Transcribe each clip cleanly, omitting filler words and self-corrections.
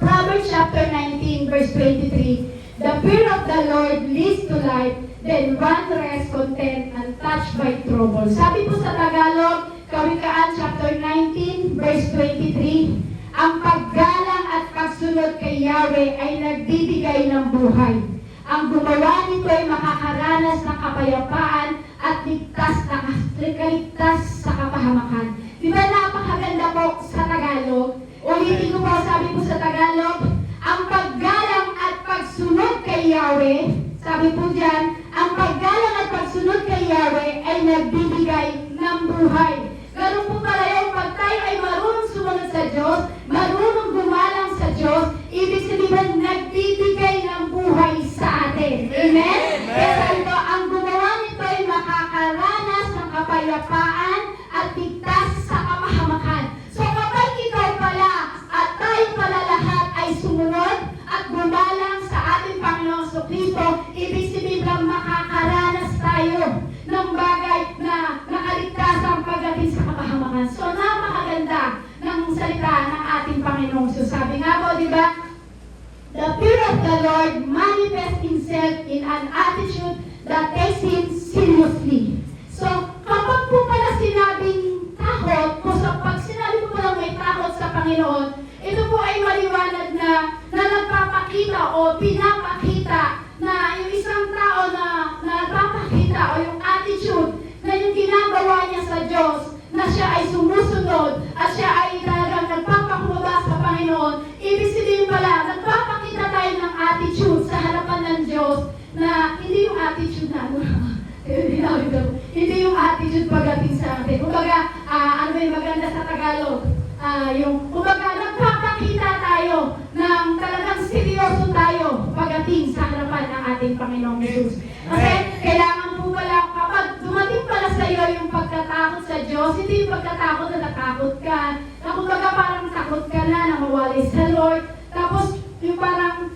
Proverbs chapter 19, verse 23, the fear of the Lord leads to life, then one rests content and touched by trouble. Sabi po sa Tagalog, Kawikaan chapter 19, verse 23, ang paggalang at pagsunod kay Yahweh ay nagbibigay ng buhay. Ang gumawa nito ay makakaranas ng kapayapaan at ligtas sa kapahamakan. Di ba napakaganda po sa Tagalog? Ulitin ko po, sabi po sa Tagalog, ang paggalang at pagsunod kay Yahweh, sabi po dyan, ang paggalang at pagsunod kay Yahweh ay nagbibigay ng buhay. Ganun po pala yung pag tayo ay marunong sumunod sa Diyos, marunong gumalang sa Diyos, ibig sabihin nagbibigay ng buhay sa atin. Amen? Kaya sabi ko, ang gumawa nito ay makakaranas ng kapayapaan at ligtas sa kapahamakan. So kapag ikaw pala at tayo pala lahat ay sumunod at gumalang sa ating Panginoong Jesucristo, ibig sabihin lang makakaranas tayo ng bagay na nakaligtas ang pagdating sa kapahamakan. So napakaganda ng salita ng ating Panginoong Jesus. Sabi nga po, di ba? The fear of the Lord manifests himself in an attitude that takes him seriously. So, kapag po pala sinabing takot, pag sinabi po pala may takot sa Panginoon, ito po ay maliwanag na nagpapakita o pinapakita na yung isang tao na nagpapakita o yung attitude na yung ginagawa niya sa Diyos, na siya ay sumusunod at siya ay talagang nagpapakumbaba sa Panginoon. Ibig sabihin pala, nagpapakita tayo ng attitude sa harapan ng Diyos na hindi yung attitude na hindi yung attitude pagdating sa atin. Kumbaga, ano yung maganda sa Tagalog? Kumbaga, nagpapakita tayo ng talagang seryoso tayo pagdating sa harapan ng ating Panginoong Jesus. Kasi kailangan po pala, kapag dumating pala sa iyo yung pagkatakot sa Diyos, hindi yung pagkatakot na natakot ka, na kumbaga parang takot ka na mawalay sa Lord, tapos yung parang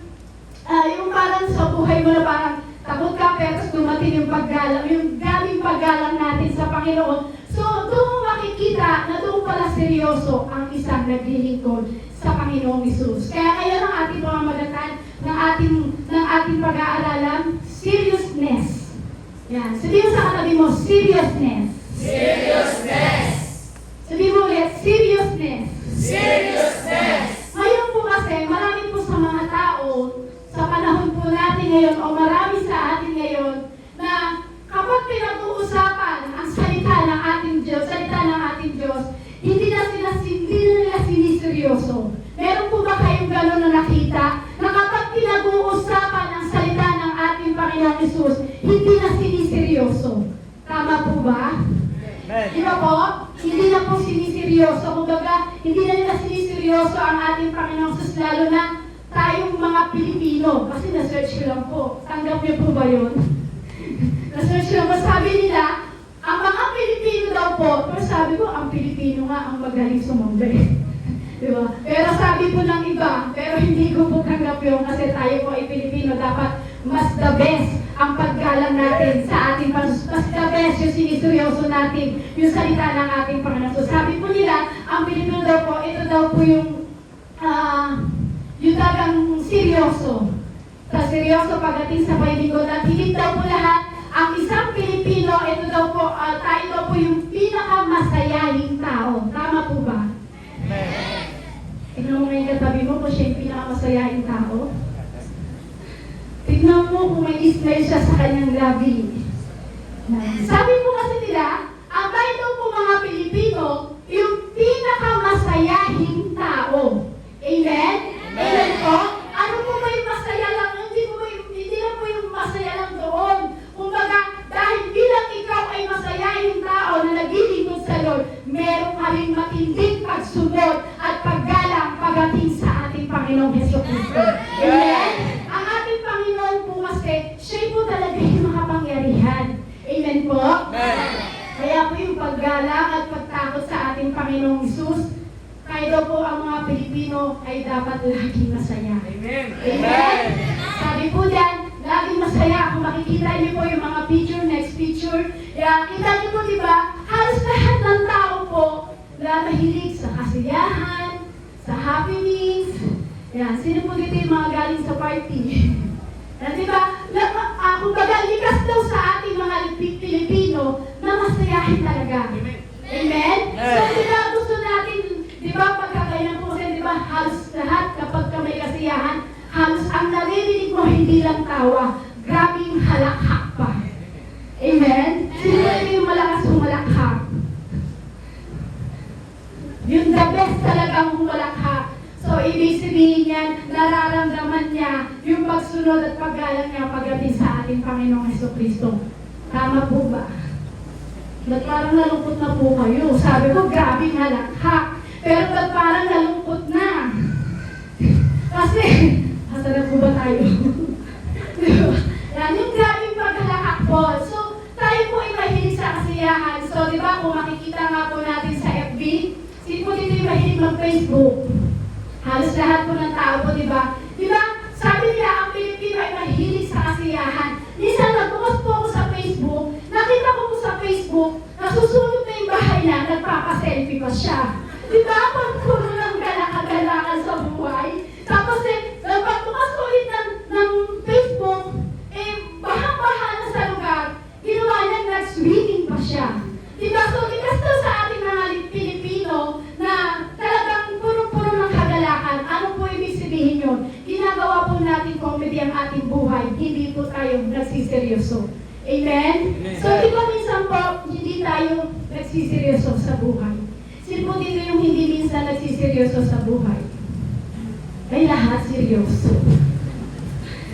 sa buhay mo na parang takot ka, pero dumating yung paggalang, yung daming paggalang natin sa Panginoon. So, doon mo makikita na doon pala seryoso ang isang naglilingkod sa Panginoong Jesus. Kaya ngayon ang ating mga magatan ng ating pag-aaralan, seriousness. Yan. Sabihin sa katabi mo, seriousness. Seriousness. Sabihin mo ulit, seriousness. Seriousness. Ngayon po kasi, marami po sa mga tao, sa panahon po natin ngayon, o marami sa atin ngayon, na kapag pinag-uusapan ang salita ng ating Diyos, hindi na nila siniseryoso. Meron po ba kayong gano'n na nakita? Na kapag pinag-uusapan ang salita ng ating Panginoong Jesus, hindi na siniseryoso. Tama po ba? Di ba po? Hindi na po siniseryoso. Kumbaga, hindi na nila siniseryoso ang ating Panginoong Jesus, lalo na tayong mga Pilipino. Kasi na-search ko lang po. Tanggap niyo po ba yun? Na-search ko lang po. Sabi nila, ang mga Pilipino daw po, pero sabi ko, ang Pilipino nga ang magaling sumambay. Diba? Pero sabi po ng iba, pero hindi ko po tanggap yun kasi tayo po ay Pilipino, dapat mas the best ang paggalang natin sa ating mas the best yung siniseryoso natin, yung salita ng ating Panginoon. So sabi po nila, ang Pilipino daw po, ito daw po yung talagang seryoso. Seryoso pagdating sa paglingkod at higit daw po lahat, ang isang Pilipino, ito daw po, tayo daw po yung pinakamasayahing tao. Tama po ba? Tignan mo ngayon katabi mo kung siya yung pinakamasayahing tao. Tignan mo kung may smile siya sa kanyang labi. Sabi po kasi nila, ang tayo daw po mga Pilipino, yung pinakamasayahing tao. Amen? Amen po? Ano po ba yung masaya lang? Hindi na po yung masaya lang doon. Kumbaga, dahil bilang ikaw ay masayahing tao na naglilingkod sa Lord, meron ka rin matinding pagsunod at paggalang pagdating sa ating Panginoong Jesucristo. Amen? Ang ating Panginoon po kasi, siya po talaga yung makapangyarihan. Amen po? Amen. Kaya po yung paggalang at pagtakot sa ating Panginoong Jesus, kaya daw po ang mga Pilipino ay dapat laging masaya. Amen. Amen? Sabi po dyan, laging masaya. Kung makikita niyo po yung mga picture, next picture, kita niyo po, di ba, halos lahat ng tao po na mahilig sa kasiyahan, sa happenings, Yan, sino po dito yung mga galing sa party? Yan, di ba? Kumbaga, likas daw sa ating mga Pilipino na masayahin talaga. Amen? So, di ba, gusto natin, di ba, pagkakailan po kasi, di ba, halos lahat kapag ka may kasiyahan, halos ang naririnig mo hindi lang tawa, grabing halakhak pa. Amen? Sino yung malakas humalakhak? Yung the best talagang humalakhak. So, ibig sabihin yan, nararamdaman niya yung pagsunod at paggalang niya pagdating sa ating Panginoong Jesucristo. Tama po ba? Ba't parang nalungkot na po kayo? Sabi ko, grabe halakhak. Pero ba't parang nalungkot na? Kasi, asa na po ba tayo? Yan, yung grabing paghalakak po. So, tayo po ay mahilig sa kasiyahan. So, di ba, kung makikita nga po natin sa FB, sino po dito yung mahilig mag-Facebook? Halos lahat po ng tao po, di ba? Di ba, sabi nila, ang Pilipino ay mahilig sa kasiyahan. Minsan, nagbukas po ako sa Facebook, nakita ko po sa Facebook, nasusunod na yung bahay na, nagpapaselfie pa siya. Di ba, pagpuno ng galak-galakan sa buhay. Tapos pagbukas ko ulit ng Facebook, baha-baha na sa lugar, ginawa niya, nag-swimming pa siya. Di ba, so, likas daw sa ating mga Pilipino na talagang puno-puno ng kagalakan. Ano po ibig sabihin yun? Ginagawa po natin comedy ang ating buhay. Hindi po tayo nagsiseryoso. Amen? So, di ba minsan po, hindi tayo nagsiseryoso sa buhay? Sino po dito yung hindi minsan nagsiseryoso sa buhay? Ay lahat seryoso.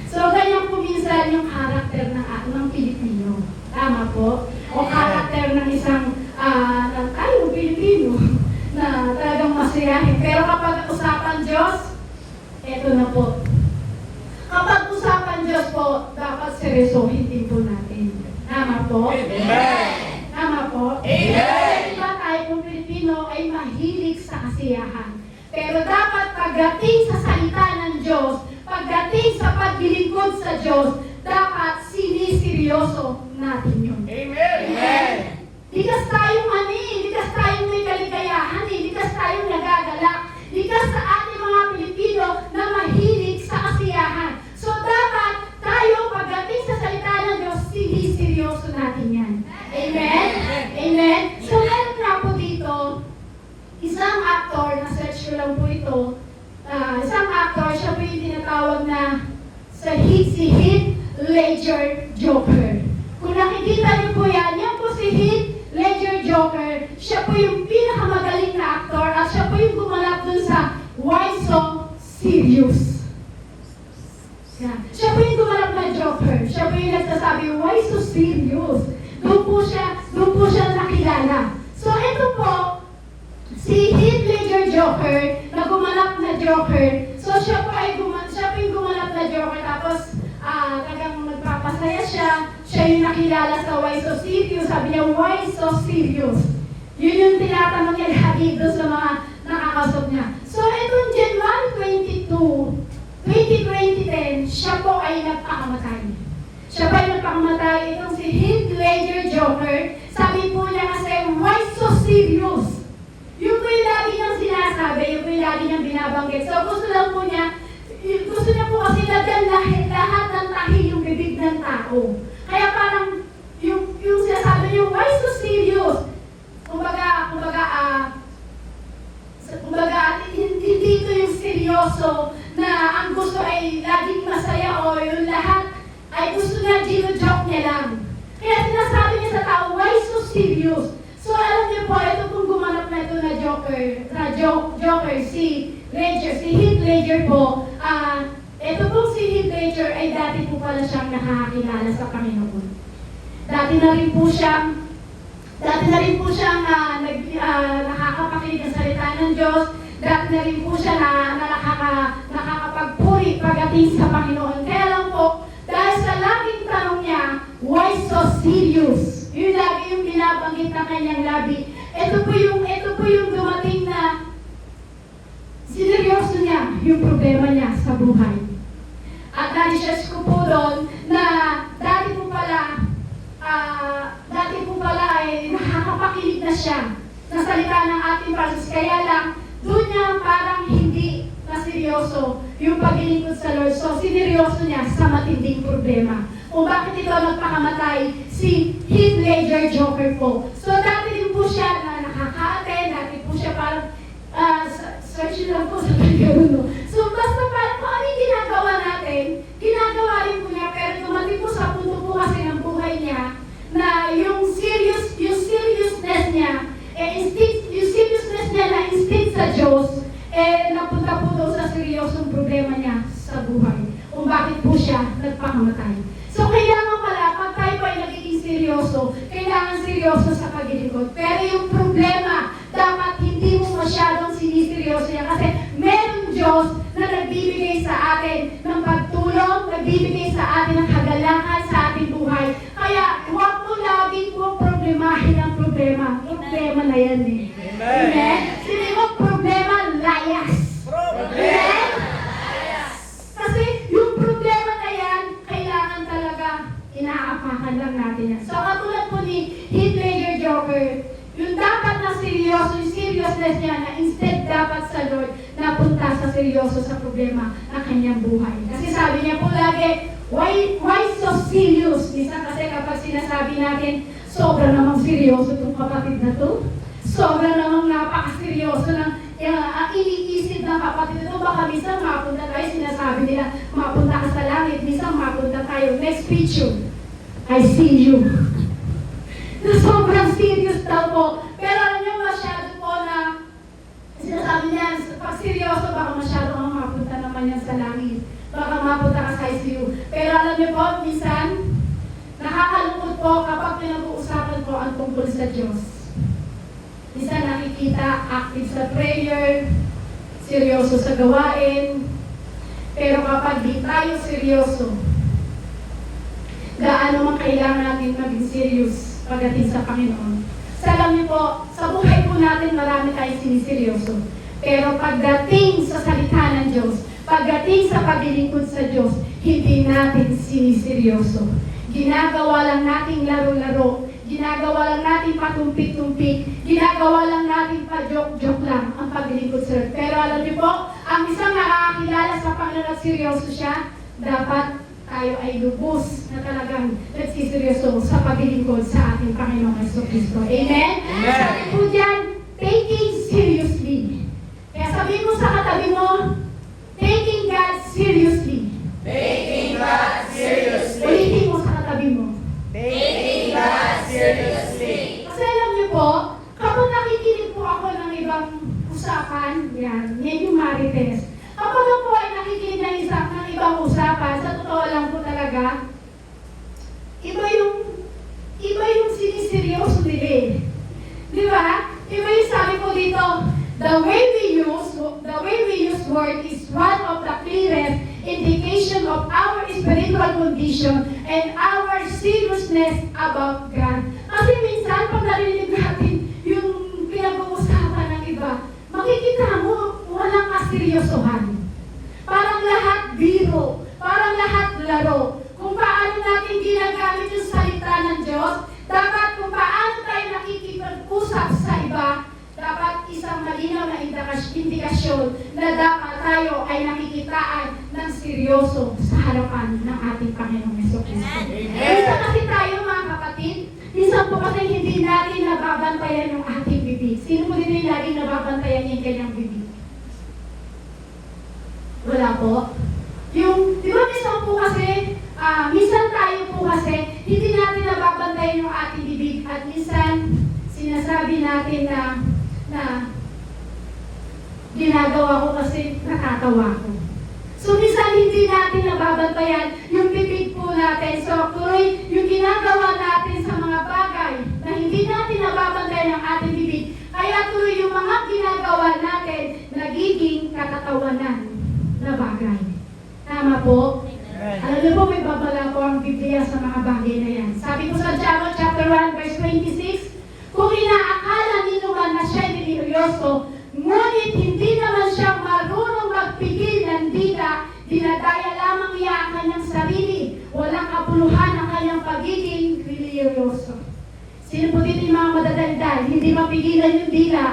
So, ganyan po minsan yung karakter ng Pilipino. Tama po? O karakter ng isang tayong Pilipino na talagang masayahin. Pero kapag usapan Diyos, eto na po. Kapag usapan Diyos po, dapat seryosohin din po natin. Tama po? Amen. Tama po? Amen. Diba tayo pong Pilipino ay mahilig sa kasiyahan. Pero dapat pagdating sa salita ng Diyos, pagdating sa paglilingkod sa Diyos, dapat siniseryoso natin yun. Amen. Likas tayong likas tayong may kaligayahan, likas tayong nagagalak, likas sa ating mga Pilipino na mahilig sa kasiyahan. So dapat tayo pagdating sa salita ng Diyos, siniseryoso natin yan. Amen? Amen? So meron nga po dito, isang actor, na-search ko lang po ito, isang actor, siya po yung tinatawag na si Heath Ledger Joker. Kung nakikita niyo po yan po si Heath Ledger Joker, siya po yung pinakamagaling na actor at siya po yung gumanap dun sa Why So Serious. Yan. Siya po yung gumanap na Joker. Siya po yung nagsasabi, why so serious? Doon po siya nakilala. So ito po, si Heath Ledger Joker, na gumanap na Joker, so siya po yung gumanap na Joker, tapos talagang nagpapasaya siya yung nakilala sa Why So Serious, sabi niya, why so serious? Yun yung tinatanong niya lagi doon sa mga nakakausap niya. So itong January 22, 2010, siya po ay nagpakamatay. Siya pa yung nagpakamatay, itong si Heath Ledger Joker, sabi po niya kasi, why so serious? Yung po yung lagi niyang sinasabi, yung po yung lagi niyang binabanggit. So gusto niya po kasi lagyan lahat ng tahi yung bibig ng tao. Kaya parang, yung sinasabi niyo, why so serious? Kumbaga, hindi ito yung seryoso na ang gusto ay laging masaya o yung lahat ay gusto niya, gino-joke niya lang. Kaya sinasabi niya sa tao, why so serious? So alam niyo po, ito pong gumanap na ito na Joker, si Heath Ledger po, ito pong si Heath Ledger ay dati po pala siyang nakakakilala sa Panginoon. Dati na rin po siyang nakakapakinig ng salita ng Diyos. Dati na rin po siya na nakakapagpuri pagdating sa Panginoon. Kaya lang po, dahil sa laging tanong niya, why so serious? Yung lagi yung binabanggit na kanyang labi. Ito po yung dumating na sineryoso niya yung problema niya sa buhay. At na-research ko po doon na dati po pala ay nakakapakinig na siya na salita ng ating Francis. Kaya lang, doon niya parang hindi na seryoso sineryoso yung paglilingkod sa Lord. So, sineryoso niya sa matinding problema. Kung bakit ito nagpakamatay si Heath Ledger Joker po. So, dati din po siya na nakaka-attend, dati po siya parang search lang po sa pagkaroon. No? So, basta parang kung ano yung ginagawa natin, ginagawa rin po niya, pero dumating po sa punto po kasi ng buhay niya na yung seriousness niya, yung seriousness niya na instinct sa Diyos, napunta po daw sa seryosong problema niya sa buhay. Kung bakit po siya nagpakamatay. So, kailangan pala, pag tayo po ay nagiging seryoso, kailangan seryoso sa paglilingkod. Pero yung problema, dapat hindi mo masyadong siniseryoso yan. Kasi merong Diyos na nagbibigay sa atin ng pagtulong, nagbibigay sa atin ng kagalakan sa ating buhay. Kaya, huwag mo laging po problemahin ang problema. Problema na yan eh. Amen. Amen? Sino mo problema, layas. Amen? Kasi yung problema na yan, kailangan talaga inaapakan lang natin yan. So, katulad po ni Heath Ledger Joker, yung dapat na seryoso, yung seriousness niya na instead dapat sa Lord napunta sa seryoso sa problema ng kanyang buhay. Kasi sabi niya po lagi, why so serious? Minsan kasi kapag sinasabi natin, sobra namang seryoso itong kapatid na to. Sobra namang napakaseryoso ng iniisip ng kapatid na to. Baka minsan mapunta tayo, sinasabi nila, mapunta ka sa langit, minsan mapunta tayo, next picture, I see you. Na sobrang serious daw po. Pero alam niyo, masyado po na sinasabi niya, pag seryoso, baka masyado kang mapunta naman yan sa langit. Baka mapunta ka sa ICU. Pero alam niyo po, minsan, nakakalungkot po kapag pinag-uusapan po ang tungkol sa Diyos. Minsan nakikita, active sa prayer, seryoso sa gawain, pero kapag di tayo seryoso, gaano man kailangan natin maging serious pagdating sa Panginoon. Sa alam niyo po, sa buhay po natin marami tayong siniseryoso. Pero pagdating sa salita ng Diyos, pagdating sa paglilingkod sa Diyos, hindi natin siniseryoso. Ginagawa lang nating laro-laro, ginagawa lang natin patumpik-tumpik, ginagawa lang natin pa-joke-joke lang ang paglilingkod sa Lord. Pero alam niyo po, ang isang nakakakilala sa Panginoon at seryoso siya, dapat tayo ay lubos na talagang nagsiseryoso sa paglilingkod sa ating Panginoong Jesucristo. Amen? Amen. Sabi po dyan, taking seriously. Kaya sabihin mo sa katabi mo, taking God seriously. Taking God seriously. Ulitin mo sa katabi mo. Taking God seriously. Kasi alam niyo po, kapag nakikinig po ako ng ibang usapan, yan yung marites. Kapag po ay nakikinig ng ibang usapan, sa totoo lang po talaga, iba yung siniseryoso nila eh. Di ba? Iba yung sabi ko dito, the way we use word is one of the clearest indication of our spiritual condition and our seriousness about God. Kasi minsan, pag narinig natin yung pinag-uusapan ng iba, makikita mo, walang kaseryosohan. Parang lahat biro, parang lahat laro. Kung paano natin ginagamit yung salita ng Diyos, dapat kung paano tayo nakikipag-usap sa iba, dapat isang malinaw na indikasyon na dapat tayo ay nakikitaan ng seryoso sa harapan ng ating Panginoong Jesucristo. Minsan kasi tayo mga kapatid, minsan po kasi hindi natin nababantayan yung ating bibig. Sino po dito yung laging nababantayan yung kanyang bibig? Wala po. Yung, di ba minsan po kasi, minsan tayo po kasi, hindi natin nababantayan yung ating bibig at minsan, sinasabi natin na ginagawa ko kasi nakatawa ko. So, minsan hindi natin nababantayan yung bibig po natin. So, tuloy, yung ginagawa natin sa mga bagay na hindi natin nababantayan ang ating bibig, kaya tuloy yung mga ginagawa natin, nagiging katatawanan na bagay. Tama po? Amen. Alam niyo po, may babala po ang Biblia sa mga bagay na yan. Sabi ko sa John chapter 1, verse 26, kung inaakala ninyo man na siya'y religyoso, ngunit hindi naman siya marunong magpigil ng dila, dinadaya lamang niya ang kanyang sarili, walang kapuluhan ang kanyang pagiging religyoso. Sino po dito yung mga madadaldal? Hindi mapigilan yung dila.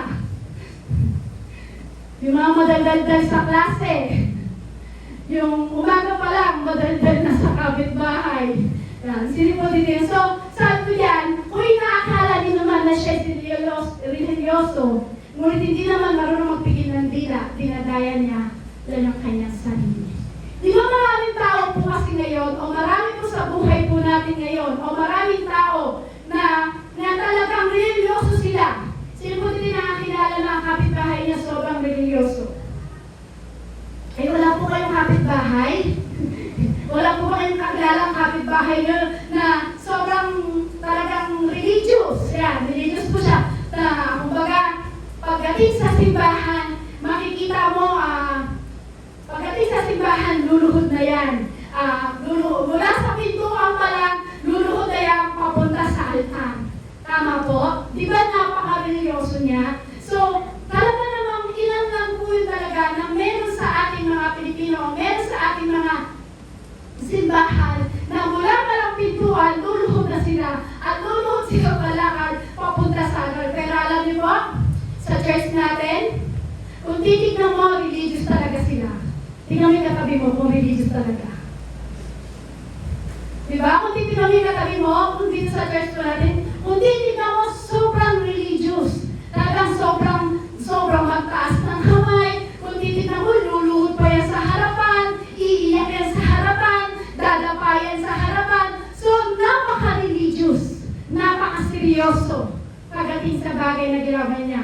Yung mga madadaldal sa klase, yung umaga pa lang, madaldal na sa kapitbahay. Yan, sino po din. So, sabi ko yan, kung inaakala din naman na siya religyoso, ngunit hindi naman marunong magpigil ng dila, dinadaya niya lang ang kanyang sarili. Di ba maraming tao po kasi ngayon, o marami po sa buhay po natin ngayon, o maraming tao na talagang religyoso sila. Sino po din nakakilala na ang kapitbahay niya sobrang religyoso? Ay, wala po kayong kapitbahay? Wala po ba kayong kakilalang kapitbahay niyo na sobrang talagang religious? Yan, religious po siya. Na, kumbaga, pagdating sa simbahan, makikita mo, pagdating sa simbahan, luluhod na yan. Mula sa pintuan pa lang, luluhod na yan papunta sa altar. Tama po? Di ba napaka-religyoso niya? So, talaga namang ilan lang po yun talaga na meron sa ating mga Pilipino, meron sa ating mga simbahan, na mula pa lang pintuan, luluhod na sila, at luluhod sila palakad papunta sa altar. Pero alam niyo po, sa church natin, kung titignan mo, religious talaga sila. Tingnan mo yung katabi mo kung religious talaga. Diba? Kung titignan mo yung katabi mo, kung dito sa church natin, kung titignan mo, sobrang religious. Talagang sobrang magtaas ng kamay. Kung titignan mo, luluhod pa yan sa harapan, iiyak yan sa harapan, dadapayan sa harapan. So, napaka-religious, napaka-seryoso pagdating sa bagay na ginawa niya.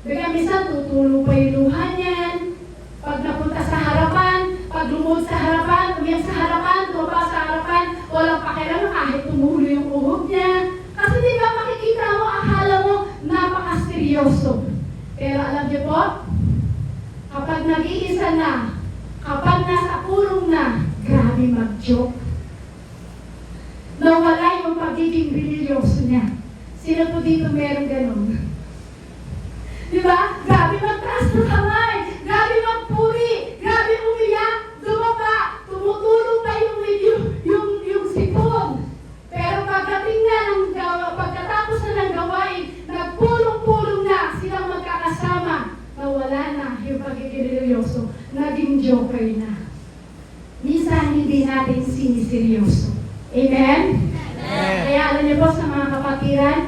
Bigla minsan, tutulong pa yung luha niyan. Pag napunta sa harapan, pag lumuhod sa harapan, umiyak sa harapan, tumaba sa harapan, walang pakialam kahit tumulo yung uhog niya. Kasi di ba makikita mo, akala mo, napaka-seryoso. Pero alam niyo po, kapag nag-iisa na, kapag nasa pulong na, grabe mag-joke. Nawala yung pagiging religyoso niya. Sino po dito meron ganun? Di ba? Grabe magtaas ng kamay, grabe magpuri, grabe umiyak, dumaba, tumutulong pa yung sipon. Pero pagdating na pagkatapos na ng gawain, nagpulong-pulong na silang magkakasama, nawala na yung pagiging religyoso, naging joker na. Minsan hindi natin siniseryoso. Amen? Amen. Kaya alam niyo po sa mga kapatiran,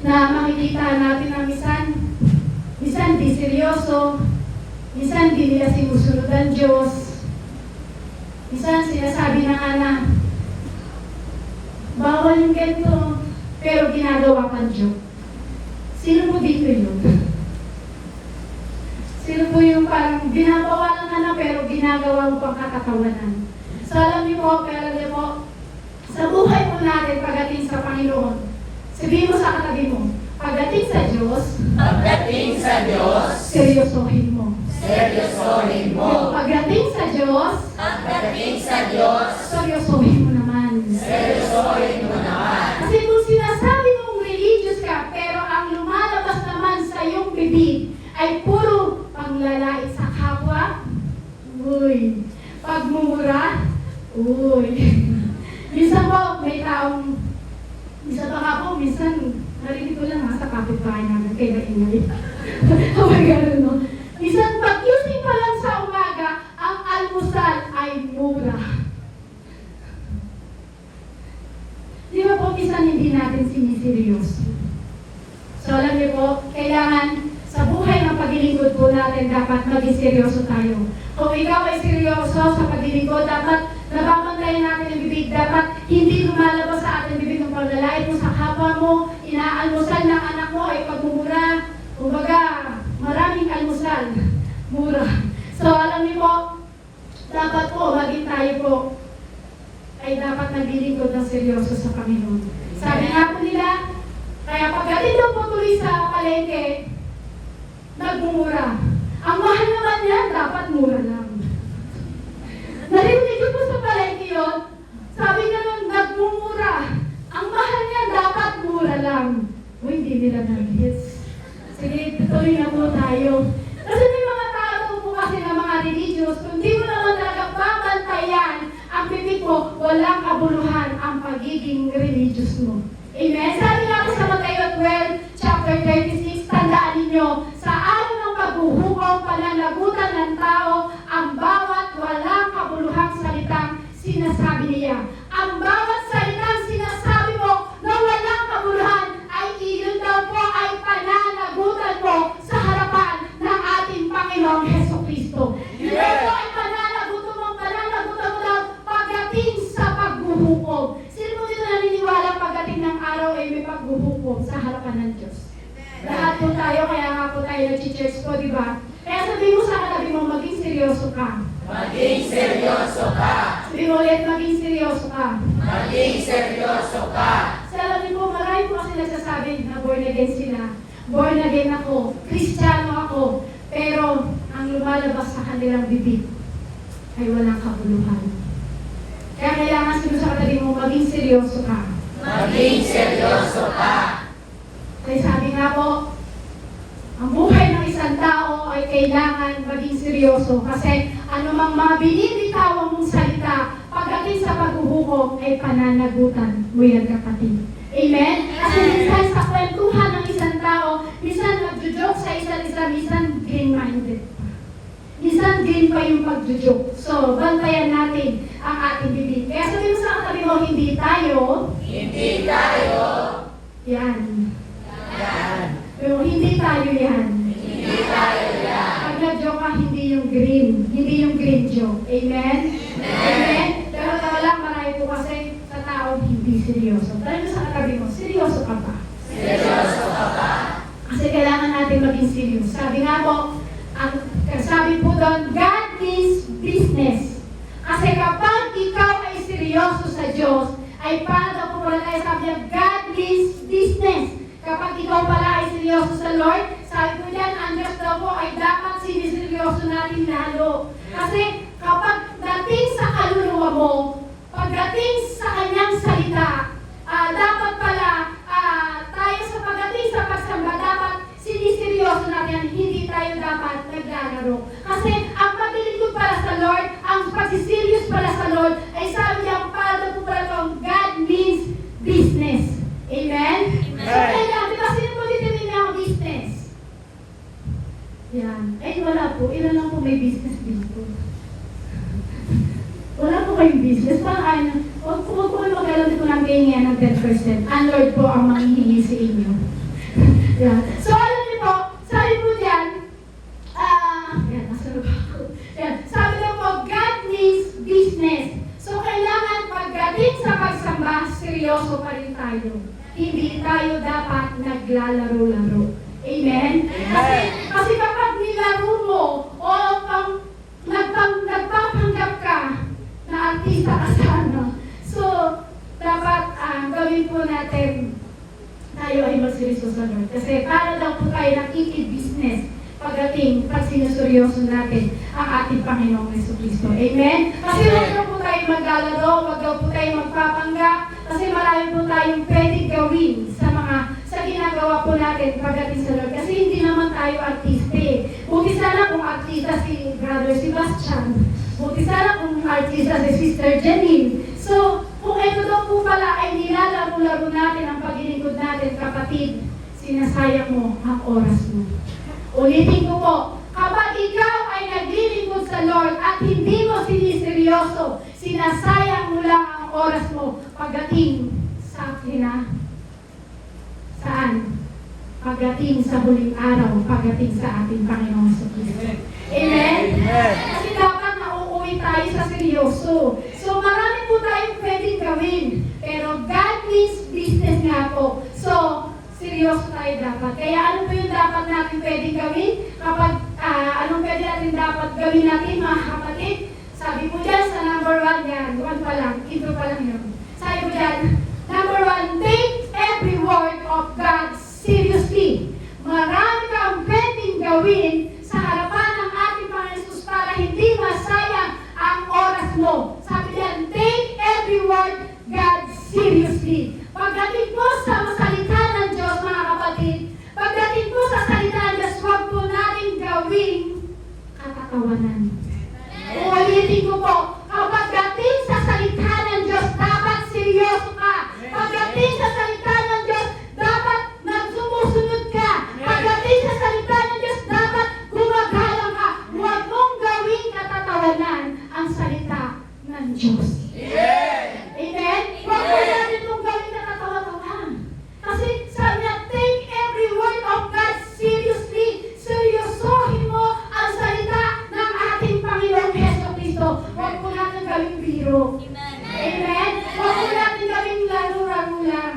na makikita natin na minsan di seryoso, minsan di nila sinusunod ang Diyos, minsan sinasabi na nga na, bawal yung ganito, pero ginagawa pang joke. Sino po dito yun? Sino po yung parang binabawalan ka na pero ginagawa mo pang kakatawanan? So alam niyo po, sa buhay po natin pagdating sa Panginoon, sabihin mo sa katabi mo, pagdating sa Diyos, seryosohin mo. Seryosohin mo. Pagdating sa Diyos, seryosohin mo naman. Seryosohin mo naman. Kasi kung sinasabi mong religious ka, pero ang lumalabas naman sa iyong bibig ay puro panglalait sa kapwa, uy. Pagmumura, uy. Minsan po, may taong minsan pa nga po, minsan, narinig ko lang sa kapitbahay namin, kaya naingay. Kapag gano'n, no? Minsan, pag-using pa lang sa umaga, ang almusal ay mura. Di ba po, minsan hindi natin siniseryoso. So, alam niyo po, kailangan sa buhay ng paglilingkod po natin, dapat maging seryoso tayo. Kung ikaw ay seryoso sa paglilingkod, dapat nababantayan natin ang bibig. Dapat hindi lumalabas sa ating bibig ng paglalait mo sa kapwa mo, inaalmusal ng anak mo ay pagmumura. Kumbaga, maraming almusal, mura. So, alam niyo po, dapat po, maging tayo po, ay dapat naglilingkod ng seryoso sa Panginoon. Sabi nga po nila, kaya pagdating daw po tuloy sa palengke, nagmumura. Ang mahal naman yan, dapat mura lang. Narinig ko po sa palengke yun, sabi nga nun, nagmumura. Ang mahal niya, dapat mura lang. Uy, hindi nila nag-hits. Sige, tuloy na po tayo. Kasi may mga tao po kasi na mga religious, kung di mo naman talaga babantayan ang bibig mo, walang kabuluhan ang pagiging religious mo. Amen? Sabi nga po sa Mateo 12, chapter 36, tandaan ninyo, sa araw ng paghuhukom, pananagutan ng tao, ang bawat walang sinasabi niya. Ang bawat salitang sinasabi mo na walang kabuluhan ay iyon daw po ay pananagutan mo sa harapan ng ating Panginoong Hesukristo. Iyon po ay pananagutan mo daw pagdating sa paghuhukom. Sino mo dito naniniwala pagdating ng araw ay may paghuhukom sa harapan ng Diyos? Lahat po tayo, kaya nga po tayo nag-church po, di ba? Kaya sabihin mo sa katabi mo, maging seryoso ka. Maging seryoso ka. Sabihin mo ulit, maging seryoso ka. Maging seryoso ka. Sabi po, marami po kasi nagsasabi na born again sila. Born again ako. Kristiyano ako. Pero ang lumalabas sa kanilang bibig ay walang kabuluhan. Kaya kailangan sabihin sa katabi mo, maging seryoso ka. Maging seryoso ka. Kaya sabi nga po, ang buhay ng isang tao ay kailangan maging seryoso kasi anumang mga binibitawan mong salita pagdating sa paghuhukom ay pananagutan mo yan, kapatid. Amen? Kasi minsan sa kwentuhan ng isang tao, minsan nagjo-joke sa isa't isa, minsan green-minded pa. Minsan green pa yung pagjo-joke. So, bantayan natin ang ating bibig. Kaya sabihin mo sa katabi mo, hindi tayo. Hindi tayo. Yan. Yan. Pero hindi tayo yan. Hindi tayo yan. Pag na-joke ka, hindi yung green. Hindi yung green joke. Amen? Amen? Pero wala, marami po kasi sa tao hindi seryoso. Dahil sa katabi mo, seryoso ka ba? Seryoso ka ba? Kasi kailangan natin maging serious. Sabi nga po, sabi po doon, God means business. Kasi kapag ikaw ay seryoso sa Diyos, ay para daw po pala tayo sabi niya, God means business. Kapag ikaw pala ay seryoso sa Lord, sabi ko yan, ang Diyos daw po ay dapat siniseryoso natin lalo. Kasi kapag dating sa kaluluwa mo, pagdating sa kanyang salita, dapat pala tayo sa pagdating sa pagsamba, dapat siniseryoso natin, hindi tayo dapat naglalaro. Kasi ang paglilingkod pala sa Lord, ang pagsiserious pala sa Lord, ay sabi niya, para daw po pala itong God means business. Amen? So, kailangan, di ba sino po dito may mga business? Yan. Eh, wala po. Ilan lang po may business dito. Wala po kayong business. Parang huwag po kayo mag-alam po ng ganyan ng 10%. Ang Lord po ang manghihingi sa inyo. Yan. So, alam niyo po, sabi po dyan, yan, nasa ako. Yan. Sabi niyo po, God means business. So, kailangan pagdating sa pagsamba, seryoso pa rin tayo. Hindi tayo dapat naglalaro-laro. Amen? Kasi kapag nilaro mo o nagpapanggap ka na artista ka sana, so dapat gawin po natin tayo ay magseryoso sa Lord. Kasi para daw po tayo nakikib-business pagdating pag sinuseryoso natin ang ating Panginoong Jesucristo. Amen? Kasi huwag daw po tayo maglalaro, huwag daw po tayo magpapanggap, kasi marami po tayong pwedeng gawin sa ginagawa po natin pagdating sa Lord. Kasi hindi naman tayo artiste. Buti sana kung artista si Brother Sebastian. Buti sana kung artista si Sister Janine. So, kung ito daw po pala ay nilalaro-laro natin ang paglilingkod natin, kapatid, sinasayang mo ang oras mo. Ulitin ko po, kapag ikaw ay naglilingkod sa Lord at hindi mo siniseryoso, sinasayang mo lang ang oras mo pagdating sa saan? Pagdating sa huling araw, pagdating sa ating Panginoong Jesucristo. Amen? Kasi dapat nauuwi tayo sa seryoso. So marami po tayong pwedeng gawin. Pero God means business nga po. So, seryoso tayo dapat. Kaya ano po yung dapat natin pwedeng gawin? Kapag anong pwede natin dapat gawin natin, mga kapatid? Sabi po dyan sa number 1 yan. 1 pa lang. Intro pa lang yun. Sabi po dyan, number 1, take every word of God seriously. Marami kang pwedeng gawin sa harapan ng ating Panginoon Jesus para hindi masayang ang oras mo. Sabi dyan, take every word God seriously. Pagdating po sa masalita ng Diyos, mga kapatid, pagdating po sa salita ng Diyos, huwag po natin gawing katatawanan. Ulitin ko po, kapag dating sa salita ng Diyos, dapat seryoso ka. Pagdating sa salita ng Diyos, dapat nagsumusunod ka. Pagdating sa salita ng Diyos, dapat gumagalang ka. Huwag mong gawing katatawanan ang salita ng Diyos. biro. Amen? Huwag po natin gawing laro-laro lang.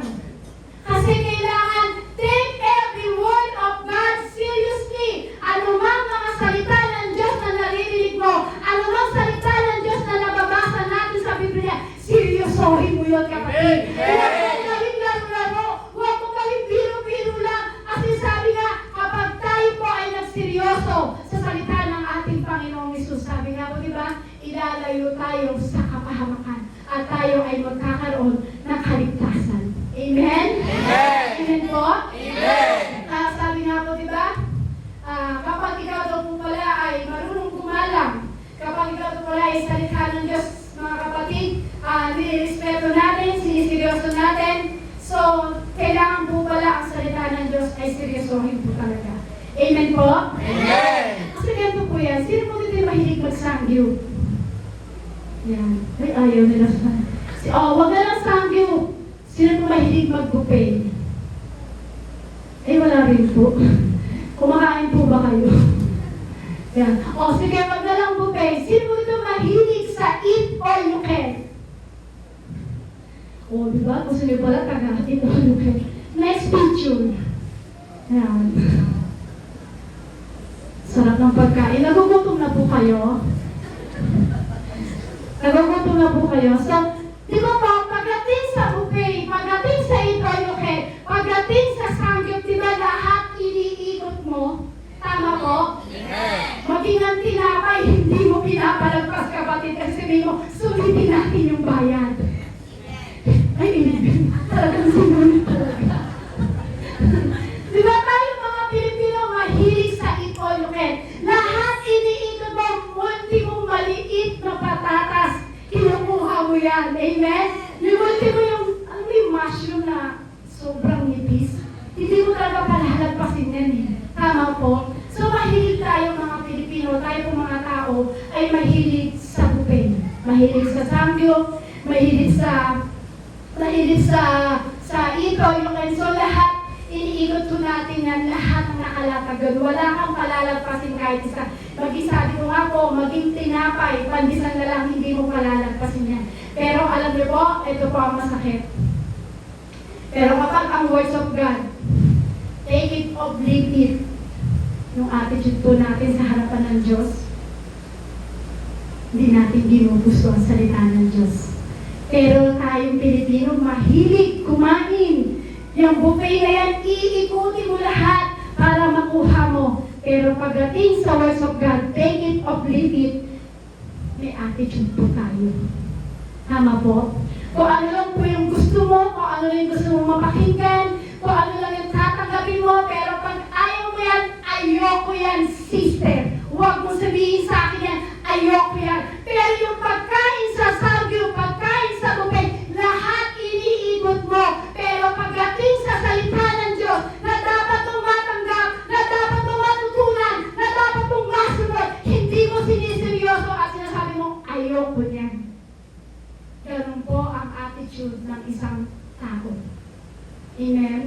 Kasi kailangan take every word of God seriously. Anumang mga salita ng Diyos na naririnig mo, anumang salita ng Diyos na nababasa natin sa Biblia, seryosohin mo yun, kapatid. Huwag mo gawing laro-laro. Huwag mo gawing biro-biro lang. Kasi sabi nga, kapag tayo po ay nagseryoso sa salita ng ating Panginoong Hesus, sabi nga po, di ba, ilalayo tayo sa kapahamakan at tayo ay magkakaroon ng kaligtasan. Amen? Amen. Amen po? Amen. Sabi nga po, di ba? Kapag ikaw daw po pala ay marunong gumalang, kapag ikaw daw pala ay salita ng Diyos, mga kapatid, nilirespeto natin, siniseryoso natin, so, kailangan po pala ang salita ng Diyos ay seryosohin po talaga. Amen po? Amen. Kasi ganito po yan, sino po dito yung mahilig magsangyo? Yan. Ay, ayaw nila sa... wag na lang sangyo. Sino po mahilig mag-buffet? Eh, wala rin po. Kumakain po ba kayo? Yan. Sige, wag na lang buffet. Sino po dito mahilig sa eat all you can? Diba? Gusto niyo pala taga-eat all you can. Next picture. Yan. Sarap ng pagkain. Nagugutom na po kayo? Nagugutom na po kayo? So, di ba po, pagdating sa buffet, pagdating sa eat all you can, pagdating sa sangyup, di ba lahat iniikot mo? Tama po? Maging ang tinapay, hindi mo pinapalagpas, kapatid, kasi sabihin mo, sulitin natin yung bayad. Ay, inibig. Talagang sinunod talaga. Di ba tayo mga Pilipino mahilig sa eat all you can? Lahat iniikot mo, munti mong maliit na patatas, kinukuha mo yan. Amen? Yung munti mo yung, yung mushroom na sobrang nipis, hindi mo talaga palalagpasin yan eh. Tama po? So mahilig tayo mga Pilipino, tayo po mga tao, ay mahilig sa buffet. Mahilig sa samgyup, mahilig sa eat all you can. So lahat, iniikot ko natin yan, lahat ng nakalatagod. Wala kang palalagpasin kahit isa. Mag-isabi ko nga po, maging tinapay, pandisan na lang, hindi mo palalagpasin yan. Pero alam niyo po, ito po ang masakit. Pero kapag ang words of God, take it or leave it, yung attitude po natin sa harapan ng Diyos, hindi natin ginugusto ang salita ng Diyos. Pero tayong Pilipino, mahilig kumain. Yung buffet na yan, iikutin mo lahat para makuha mo. Pero pagdating sa words of God, take it or leave it, may attitude po tayo. Tama po? Kung ano lang po yung gusto mo, kung ano lang yung gusto mo mapakinggan, kung ano lang yung tatanggapin mo, pero pag ayaw mo yan, ayoko yan, sister. Huwag mo sabihin sa akin yan, ayoko yan. Pero yung pagkain sa samgyup, pagkain sa buffet, lahat iniikot mo. Pero pagdating sa salita ng Diyos, na dapat mong matanggap, na dapat mong matutunan, na dapat mong masunod, hindi mo siniseryoso at sinasabi mo, ayoko yan. Ganun po ang attitude ng isang tao. Amen?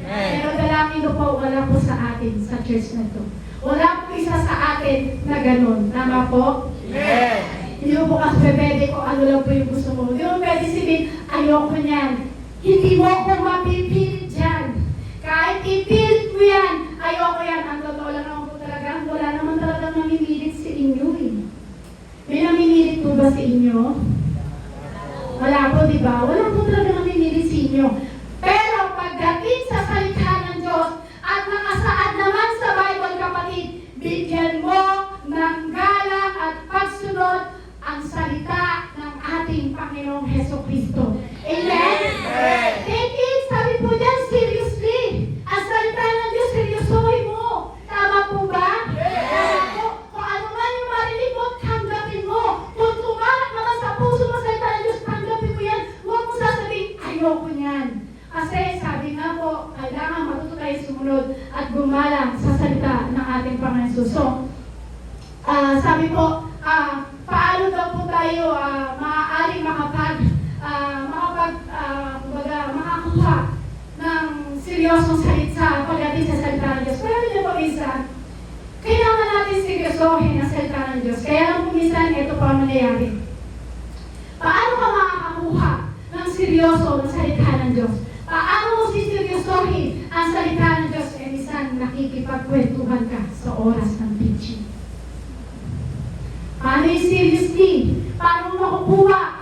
Pero dalangin ko po, wala po sa atin, sa church na to. Wala po isa sa atin na ganun. Tama po? Amen. Hindi mo po kasi pwede kung ano lang po yung gusto mo. Hindi mo pwede sabihin, ayoko niyan. Hindi mo ako mapipilit dyan. Kahit ipilit mo yan, ayoko yan. Ang totoo lang naman po talaga, wala naman talagang namimilit sa inyo eh. May namimilit po ba sa inyo? Wala po, di ba? Wala po talaga namimilit sa inyo. Pero pagdating sa salita ng Diyos at nakasaad naman sa Bible, kapatid, bigyan mo ng galang at pagsunod ang salita ng ating Panginoong Hesukristo. Amen? Amen. Take it, sabi po dyan, seriously. Ang salita ng Diyos, seryosohin mo. Tama po ba? Tama po. Kung ano man yung marinig mo, tanggapin mo. Kung tumalak naman sa puso mo salita ng Diyos, tanggapin mo yan. Huwag mo sasabihin, ayoko niyan. Kasi sabi nga po, kailangan matuto tayo sumunod at gumalang sa salita ng ating Panginoon Hesus. So, sabi po, paano daw po tayo maaaring makakuha ng seryosong salita pagdating sa salita ng Diyos. Pero hindi po minsan, kailangan natin seryosohin ang salita ng Diyos. Kaya lang po minsan, ito po ang nangyayari. seryoso ng salita ng Diyos? Paano mo siseryosohin ang salita ng Diyos? Eh, minsan nakikipagkwentuhan ka sa oras ng teaching. Paano yung seriously? Paano mo makukuha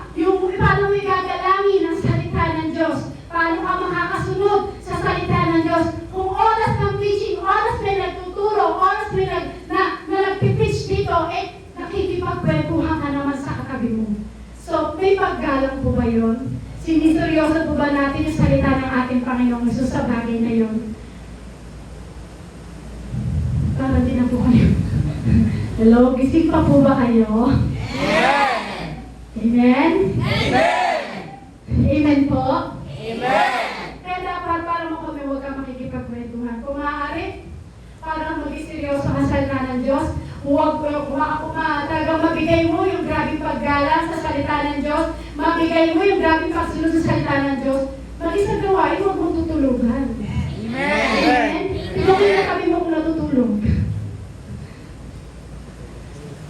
paano mo igagalangin ang salita ng Diyos? Paano ka makakasunod sa salita ng Diyos? Kung oras ng preaching, oras may nagtuturo, oras may na nagpipreach dito, eh, nakikipagkwentuhan ka naman sa katabi mo. So, may paggalang po ba yun? Siniseryoso po ba natin yung salita ng ating Panginoong Hesus sa bagay na yun? Parang din na po kayo. Hello, gising pa po ba kayo? Amen! Amen? Amen! Amen po? Amen! Kaya dapat para mo kami huwag kang makikipagkwentuhan. Kung maaari, para maging seryoso ka sa salita ng Diyos, huwag talagang mabigay mo yung grabing paggalang sa salita ng Diyos, mabigay mo yung grabing pagsunod sa salita ng Diyos, maging sa gawain, huwag mong tutulugan. Amen! Amen? Tulungin na kami mo kung natutulog.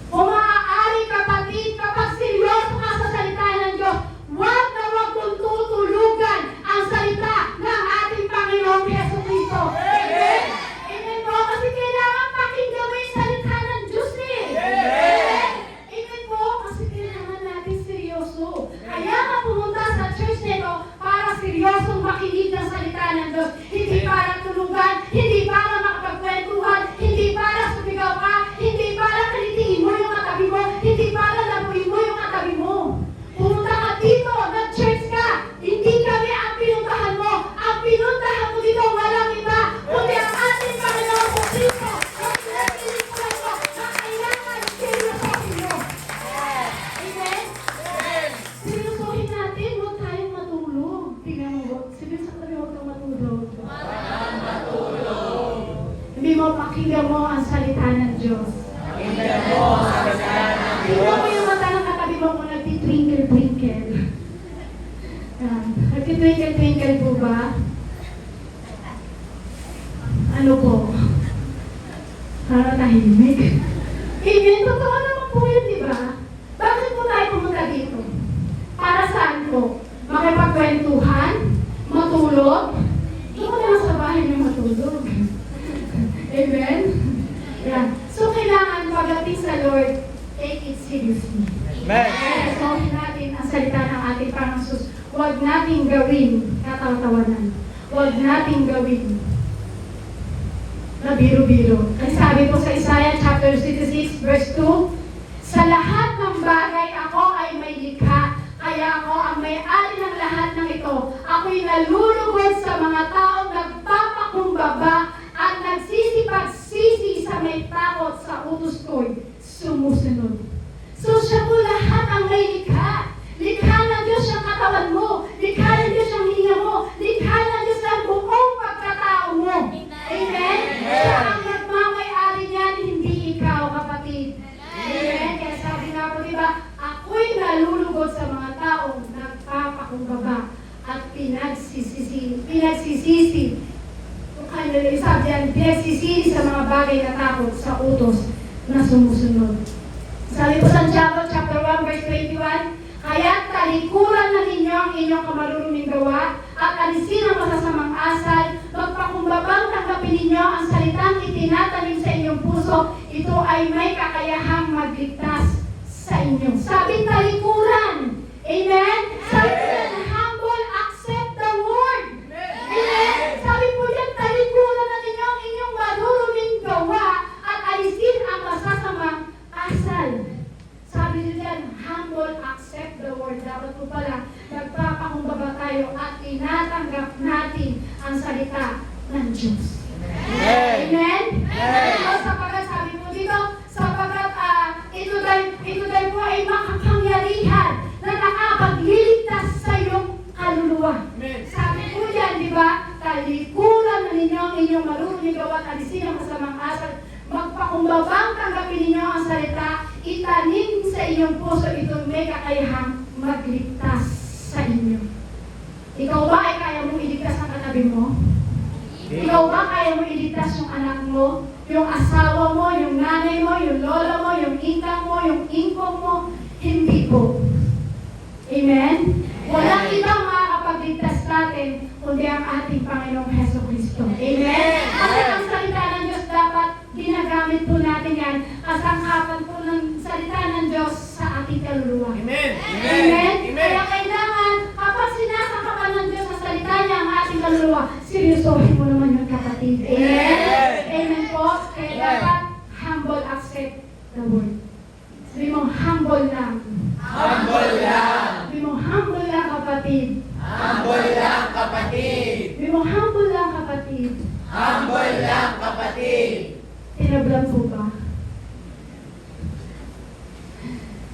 Kung maaari kapatid, kapag seryoso ka sa salita ng Diyos, huwag na huwag mong tutulugan ang salita ng ating Panginoong Jesucristo. Amen? Amen po, kasi kailangan pakinggan mo yung salita ng Diyos eh. Amen? Amen po, kasi kailangan natin seryoso. Kaya ka pumunta sa church nito para seryosong makinig ng salita ng Diyos. Hindi para tulugan, hindi para makapagkwentuhan, hindi para sumigaw ka, hindi para kalitiin mo yung katabi mo, hindi para labuin mo yung katabi mo. Pumunta ka dito, nag-church ka, hindi kami ang pinuntahan mo. Ang pinuntahan mo dito, walang iba, kundi ang ating Panginoon sa Kristo. Ang pinagpilipuan mo, na kailangan seryosohin mo. Amen? Seryosohin natin, huwag tayong matulog. Tingnan mo, sabihin sa katabi, huwag kang matulog. Hindi mo pakinggan mo ang salita ng Diyos. Pakinggan mo ang salita ng Tingnan mo Diyos. yung mata ng katabi mo kung nagtitwinkle-twinkle. Nagtitwinkle-twinkle po ba? Ano po? Para tahimik. Amen, totoo naman po yun, di ba? Bakit po tayo pumunta dito? Para saan po? Makipagkwentuhan? Matulog? Doon na lang sa bahay na matulog. Amen? Yan. So, kailangan pagdating sa Lord, take it seriously. Amen! Seryosohin natin ang salita ng ating Panginoon Jesus. Huwag nating gawin katatawanan. Huwag nating gawin na biro-biro. Kasi sabi po sa Isaiah chapter 66 verse 2, sa lahat ng bagay ako ay may likha, kaya ako ang may-ari ng lahat ng ito. Ako'y nalulugod sa mga taong nagpapakumbaba at nagsisipag-sisi sa may takot sa utos ko'y sumusunod. So siya po lahat ang may likha. Likha ng Diyos ang katawan mo. Likha ng Diyos ang hininga mo. Likha ng Diyos ang buong pagkatao mo. Amen? Siya ang nagmamay-ari niyan, hindi ikaw, kapatid. Amen? Kaya sabi nga po, diba, ako'y nalulugod sa mga taong nagpapakumbaba at pinagsisisi. Sabi yan, pinagsisisi sa mga bagay na takot sa utos na sumusunod. Sabi po sa Santiago chapter 1 verse 21, kaya't talikuran na ninyo ang inyong kamaruruming gawa at alisin ang masasamang asal, magpakumbabang tanggapin ninyo ang salitang itinatanim sa inyong puso, ito ay may kakayahang magligtas sa inyo. Sabi talikuran. Amen? Sabi po yan, humble, accept the word. Amen? Sabi po yan, talikuran na ninyo ang inyong maruruming gawa at alisin ang masasamang asal. Sabi nyo dyan, humble, accept the word. Dapat po pala, nagpapakumbaba tayo at tinatanggap natin ang salita ng Diyos. Amen? So, sapagkat sabi po dito, sapagkat ito dahil po ay makapangyarihan na nakapagliligtas sa iyong kaluluwa. Sabi po dyan, di ba, talikuran na ninyo ang inyong marunong gawa at alisin ang masamang asal, magpakumbabang tanggapin ninyo ang salita, itanim sa inyong puso itong may kakayahang magligtas sa inyo. Ikaw ba ay kaya mong iligtas ang katabi mo? Ikaw ba kaya mong iligtas yung anak mo? Yung asawa mo, yung nanay mo, yung lola mo, yung ingkang mo, yung ingkong mo? Hindi po. Amen? Walang ibang makakapag kaluluwa. Amen. Amen? Kaya kailangan, kapag sinasakapan ng Diyos sa salita niya ang ating kaluluwa, seryosohin mo naman yun, kapatid. Amen? Amen po? Kaya dapat humble accept the word. Sabi mo, humble lang. Humble lang. Sabi mo, humble lang, kapatid. Humble lang, kapatid. Sabi mo, humble lang, kapatid. Humble lang, kapatid. Tinablan po ba?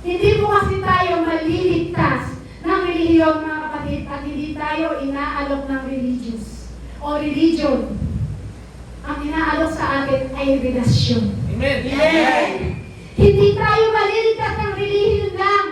Hindi po kasi tayo maliligtas ng relihiyon, mga kapatid, at hindi tayo inaalok ng religious o religion. Ang inaalok sa atin ay relasyon. Amen. Amen. Hindi tayo maliligtas ng relihiyon lang.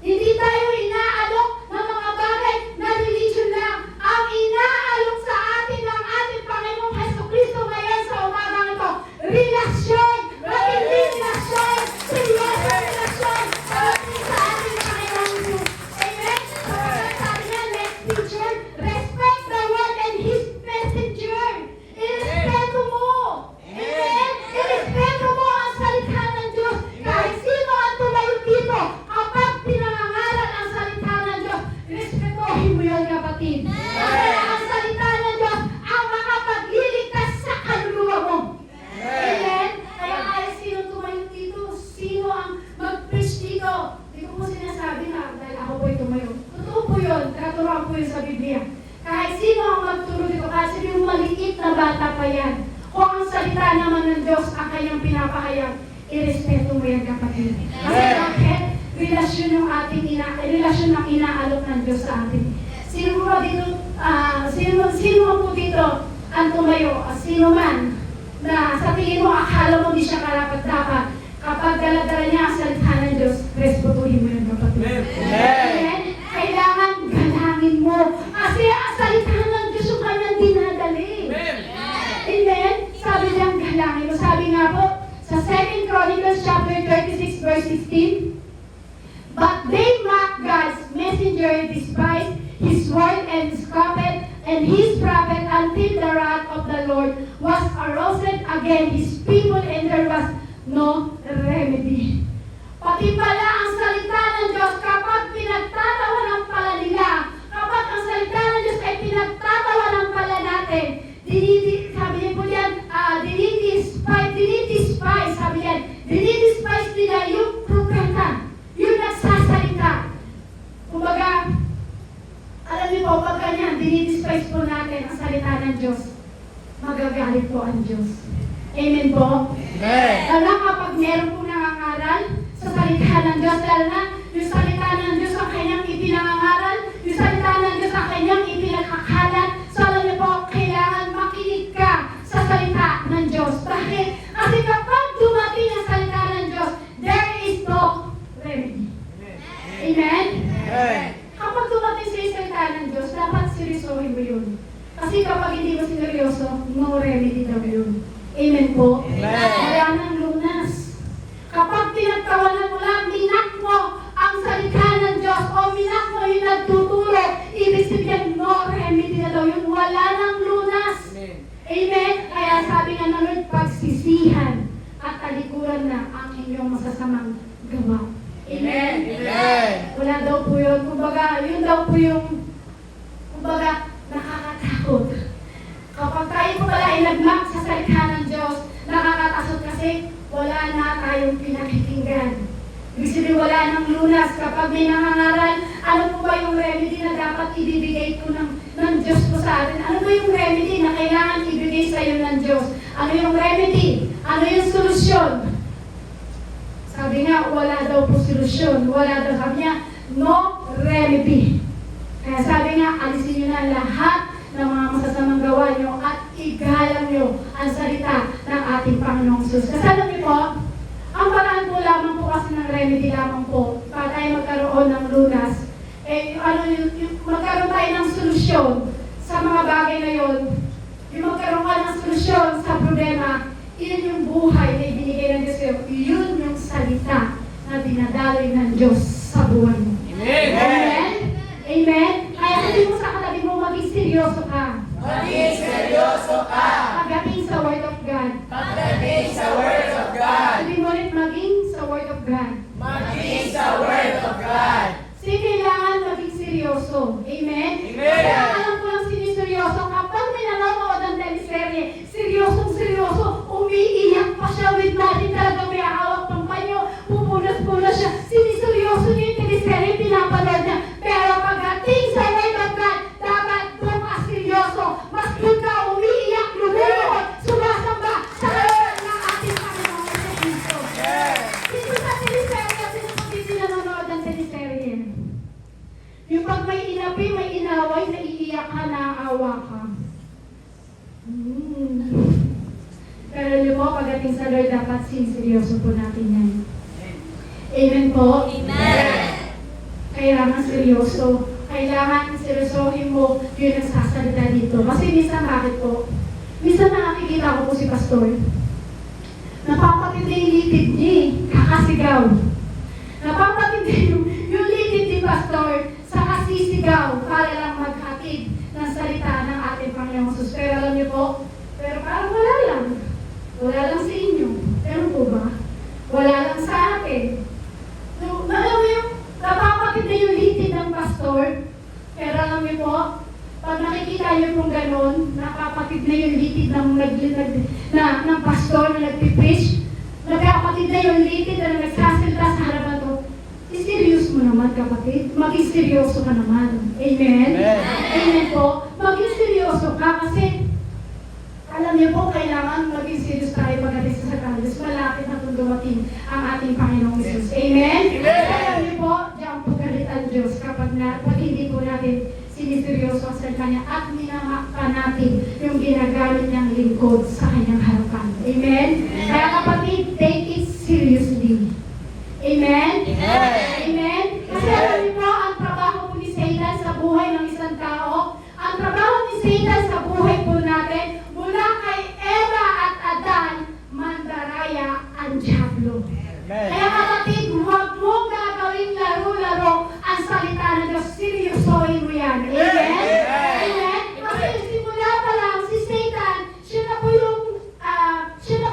Hindi tayo inaalok ng mga bagay na religion lang. Ang inaalok sa atin ng ating Panginoong Jesucristo ngayon sa umagang ito, relasyon. Matinding relasyon. Seryoso relasyon. Pagdating sa ating Panginoong Jesus. Amen? Sapagkat sabi niya, next teacher, respect the word and His messenger. Irespeto mo. Amen? Irespeto mo ang salita ng Diyos. Kahit sino ang tumayo dito, kapag pinangangaral ang salita ng Diyos, respetuhin mo yun, kapatid. Kasi ang salita ng Diyos ang makapagliligtas sa kaluluwa mo. Amen? Kaya kahit sino tumayo dito, sino ang mag-preach dito, hindi ko po sinasabi na dahil ako po'y tumayo. Totoo po yun, katuruan po yun sa Biblia. Kahit sino ang magturo dito, kahit sino yung maliit na bata pa yan, kung ang salita naman ng Diyos ang kanyang pinapahayag, irespeto mo yan, kapatid. Kasi bakit? Relasyon yung ating relasyon ang inaalok ng Diyos sa atin. Sino mo dito, sino po dito ang tumayo, sino man, na sa tingin mo, akala mo di siya karapat-dapat, kapag daladala niya ang salita ng Diyos, respetuhin mo yan, kapatid. Amen? Kailangan galangin mo. Kasi ang salita ng Diyos yung kanyang dinadali. Amen? Sabi niyang galangin mo. Sabi nga po, sa 2 Chronicles chapter 36 verse 16, but they mocked God's messenger, despised His word and scoffed and His prophet until the wrath of the Lord was aroused against His people and there was no remedy. Pati pala ang salita ng Diyos kapag pinagtatawanan pala nila, kapag ang salita ng Diyos ay pinagtatawanan pala natin, sabi niya po yan, dinidespise, sabi yan, dinidespise nila yung propeta, yung nagsasalita. Kumbaga, alam niyo po, pag ganyan, dinidespise po natin ang salita ng Diyos, magagalit po ang Diyos. Amen po? Amen. Lalo na kapag meron po nangangaral sa salita ng Diyos, lalo na yung salita ng Diyos ang kanyang ipinangangaral, yung salita ng Diyos ang kanyang ipinakakalat. So alam niyo po, kailangan makinig ka sa salita ng Diyos. Bakit? Kasi kapag dumating ang salita ng Diyos, there is no remedy. Amen? Amen. Kapag dumating sa salita ng Diyos, dapat seryosohin mo yun. Kasi kapag hindi mo sineryoso, no remedy daw yun. Amen po? Amen. Wala nang lunas. Kapag pinagtawanan mo lang, minak mo ang salita ng Diyos o minak mo yung nagtuturo, ibig sabihin, no remedy na daw yun. Wala nang lunas. Amen? Kaya sabi nga ng Lord, pagsisihan at talikuran na ang inyong masasamang gawa. Amen? Amen. Wala daw po yun. Kumbaga, yun daw po yung, kumbaga, nakakatakot. Kapag tayo po pala ay nagmak sa salita ng Diyos, nakakatakot kasi wala na tayong pinakikinggan. Ibig sabihin, wala nang lunas. Kapag may nangangaral, ano po ba yung remedy na dapat ibibigay po ng Diyos po sa atin? Ano ba yung remedy na kailangan ibigay sa iyo ng Diyos? Ano yung remedy? Ano yung solusyon? Sabi nga, wala daw po solusyon. Wala daw. Sabi niya, no remedy. Kaya sabi nga, alisin niyo na lahat ng mga masasamang gawa niyo at igalang niyo ang salita ng ating Panginoong Jesus. Kasi alam niyo po, ang paraan po lamang po kasi ng remedy lamang po para tayo magkaroon ng lunas, magkaroon tayo ng solusyon sa mga bagay na yon. Yung magkaroon ka ng solusyon sa problema, yun yung buhay na ibinigay ng Diyos sa'yo. Yun yung salita na dinadaloy ng Diyos sa buhay mo. Amen. Amen? Amen? Kaya sabi mo sa katabi mo, maging seryoso ka. Maging seryoso ka. Pagdating sa Word of God. Pagdating sa Word of God. Sabi mo ulit, maging sa Word of God. Maging sa Word seryoso. Amen? Amen. Kaya alam ko lang siniseryoso. Kapag may nanonood ng teleserye, seryoso, umiiyak pa siya with nothing, talaga may hawak pang panyo, pupunas-punas siya. Siniseryoso niya yung teleserye, pinapanood niya. Pero pagdating sa Word of God, dapat doon ka seryoso. Mas doon ka umiiyak, lumulukot, sumasamba sa harapan ng ating Panginoon sa Kristo. Dito sa teleserye, sino po hindi nanonood ng teleserye? Yung pag may inapi, may inaway, naiiyak ka, naaawa ka. Pero yun po, pagdating sa Lord, dapat sinseryoso po natin yan. Amen po? Amen. Kailangan seryoso. Kailangan seryosohin mo yung nagsasalita dito. Kasi minsan, bakit po? Minsan nakakikita ko po si Pastor. Napapatindi yung litid niya, kakasigaw. Napapatindi yung litid ni Pastor sa kasisigaw para lang maghatid ng salita ng ating Panginoong Jesus. Pero alam niyo po, pero parang wala lang. Wala lang sa inyo. Pero po ba? Wala lang sa atin. So, alam mo yung napapatindi yung litid ng Pastor. Pero alam niyo po, pag nakikita niyo pong gano'n, napapatid na yung litid ng pastor na nagpipreach, napapatid na yung litid na nagsasalita sa harapan to. I-serious mo naman, kapatid. Maging seryoso ka naman. Amen? Amen. Amen po. Maging seryoso ka kasi alam niyo po, kailangan maging serious tayo pagdating sa Satanas. Malapit na kung dumating ang ating Panginoong Jesus. Amen? Amen. Alam niyo po, diyan po galit ang Diyos kapag hindi po natin siniseryoso ang salita niya at minamakpa natin yung ginagamit niyang lingkod sa kanyang harapan. Amen? Kaya kapatid, take it seriously. Amen? Amen. Amen? Kasi alam niyo po, ang trabaho po ni Satan sa buhay ng isang tao, ang trabaho ni Satan sa buhay po natin, mula kay Eva at Adan, mandaraya ang Diablo. Kaya kapatid, huwag mong gagawing laro-laro ang salita ng Diyos. Seryosohin mo yan. Amen? Amen? Kasi simula pa lang, si Satan, siya na po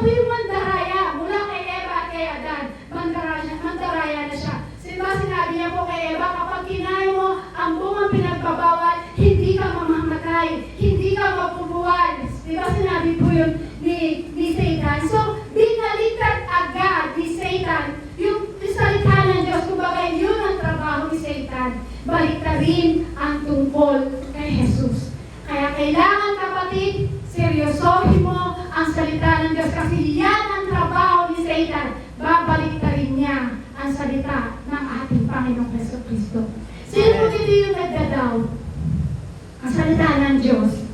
yung mandaraya. Mula kay Eva at kay Adan, mandaraya na siya. Sinabi niya po kay Eva, kapag kinain mo ang bungang pinagbabawal, hindi ka mamamatay, hindi ka mapubuwan. Diba sinabi po yun ni Satan? So, binaliktad agad ni Satan yung salita ng Diyos. Kumbaga, yun ang trabaho ni Satan. Baliktarin ang tungkol kay Jesus. Kaya kailangan, kapatid, seryosohin mo ang salita ng Diyos kasi yan ang trabaho ni Satan. Babaliktarin niya ang salita ng ating Panginoong Jesucristo. Sino po dito yung nagdadaw? Ang salita ng Diyos.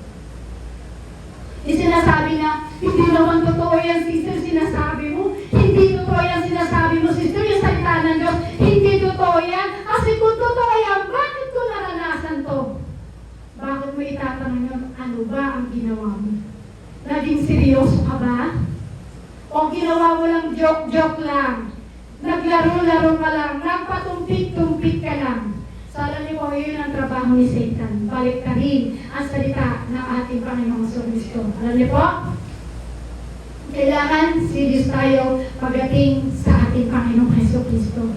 Yung sinasabi na, hindi naman totoo yan, sister, sinasabi mo. Hindi totoo yan, sinasabi mo, sister, yung salita ng Diyos. Hindi totoo yan. Kasi kung totoo yan, bakit ko naranasan to? Bakit mo itatanong yun, ano ba ang ginawa mo? Naging seryoso ka ba? O ginawa mo lang joke-joke lang? Naglaro-laro ka lang? Nagpatumpik-tumpik ka lang? So alam niyo po, yun ang trabaho ni Satan. Balik ka rin ang salita ng ating Panginoong Kristo. Alam niyo po? Kailangan serious tayo pagdating sa ating Panginoong Kristo.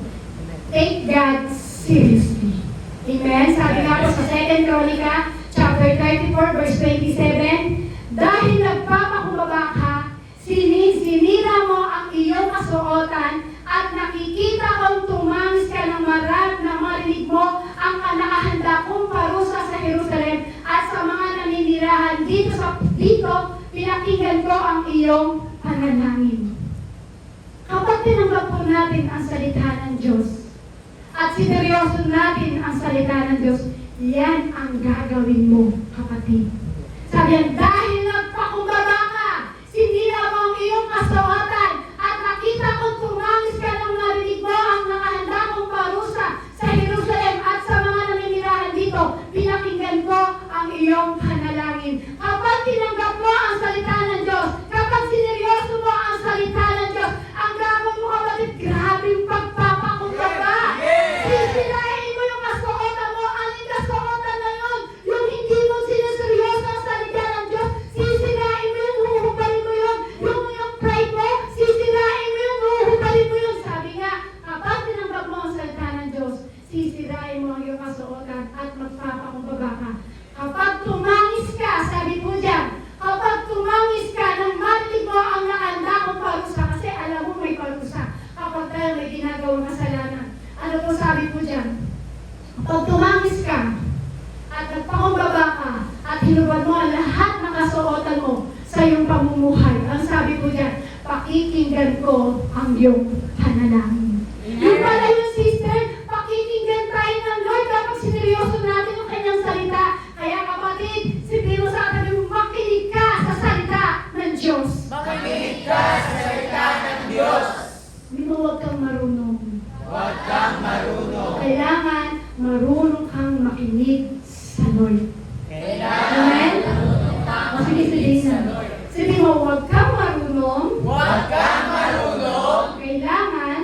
Take God seriously. Amen? Sabi nga po sa 2 Chronica, chapter 34, verse 27, dahil nagpapakumbaba ka, sinira mo ang iyong kasuotan at nakikita kong tumangis ka ng marag na marinig mo ang nakahanda kong parusa sa Jerusalem at sa mga naninirahan dito, pinakinggan ko ang iyong panalangin. Kapag tinanggap po natin ang salita ng Diyos at sineryoso natin ang salita ng Diyos, yan ang gagawin mo, kapatid. Sabi yan, dahil nagpakumbaba ka, sinira mo ang iyong kasuotan at nakita kong tumangis ka ng marinig mo ang nakahanda kong parusa sa Jerusalem at sa mga naninirahan dito, pinakinggan ko ang iyong panalangin. Kapag tinanggap mo ang salita ng Diyos, kapag sineryoso mo ang salita ng Diyos, ang gagawin mo, kapatid, grabe yung pagpapakumbaba. Sisirain mo yung kasuotan mo, aling kasuotan na yun, yung hindi mo sineseryoso ang salita ng Diyos, sisirain mo yun, huhubalin mo yun, yung pride mo, sisirain mo yun, huhubalin mo yun. Sabi nga, kapag tinanggap mo ang salita ng Diyos, sisirain mo ang iyong kasuotan at Kapag tumangis ka, at nagpakumbaba ka, at hinubad mo ang lahat ng kasuotan mo sa iyong pamumuhay, ang sabi ko dyan, pakikinggan ko ang iyong panalangin. Yung pala yung sister, pakikinggan tayo ng Lord kapag sineryoso natin yung kanyang salita. Kaya kapatid, sabihin mo sa atin, makinig ka sa salita ng Diyos. Makinig ka sa salita ng Diyos. Hindi mo huwag kang marunong. Huwag kang marunong. Kailangan marunong kang makinig sa Lord. Kailangan Amen? marunong kang O sige, makinig sa sabihin mo. Lord. Sabihin mo, huwag kang marunong. Huwag kang marunong. Kailangan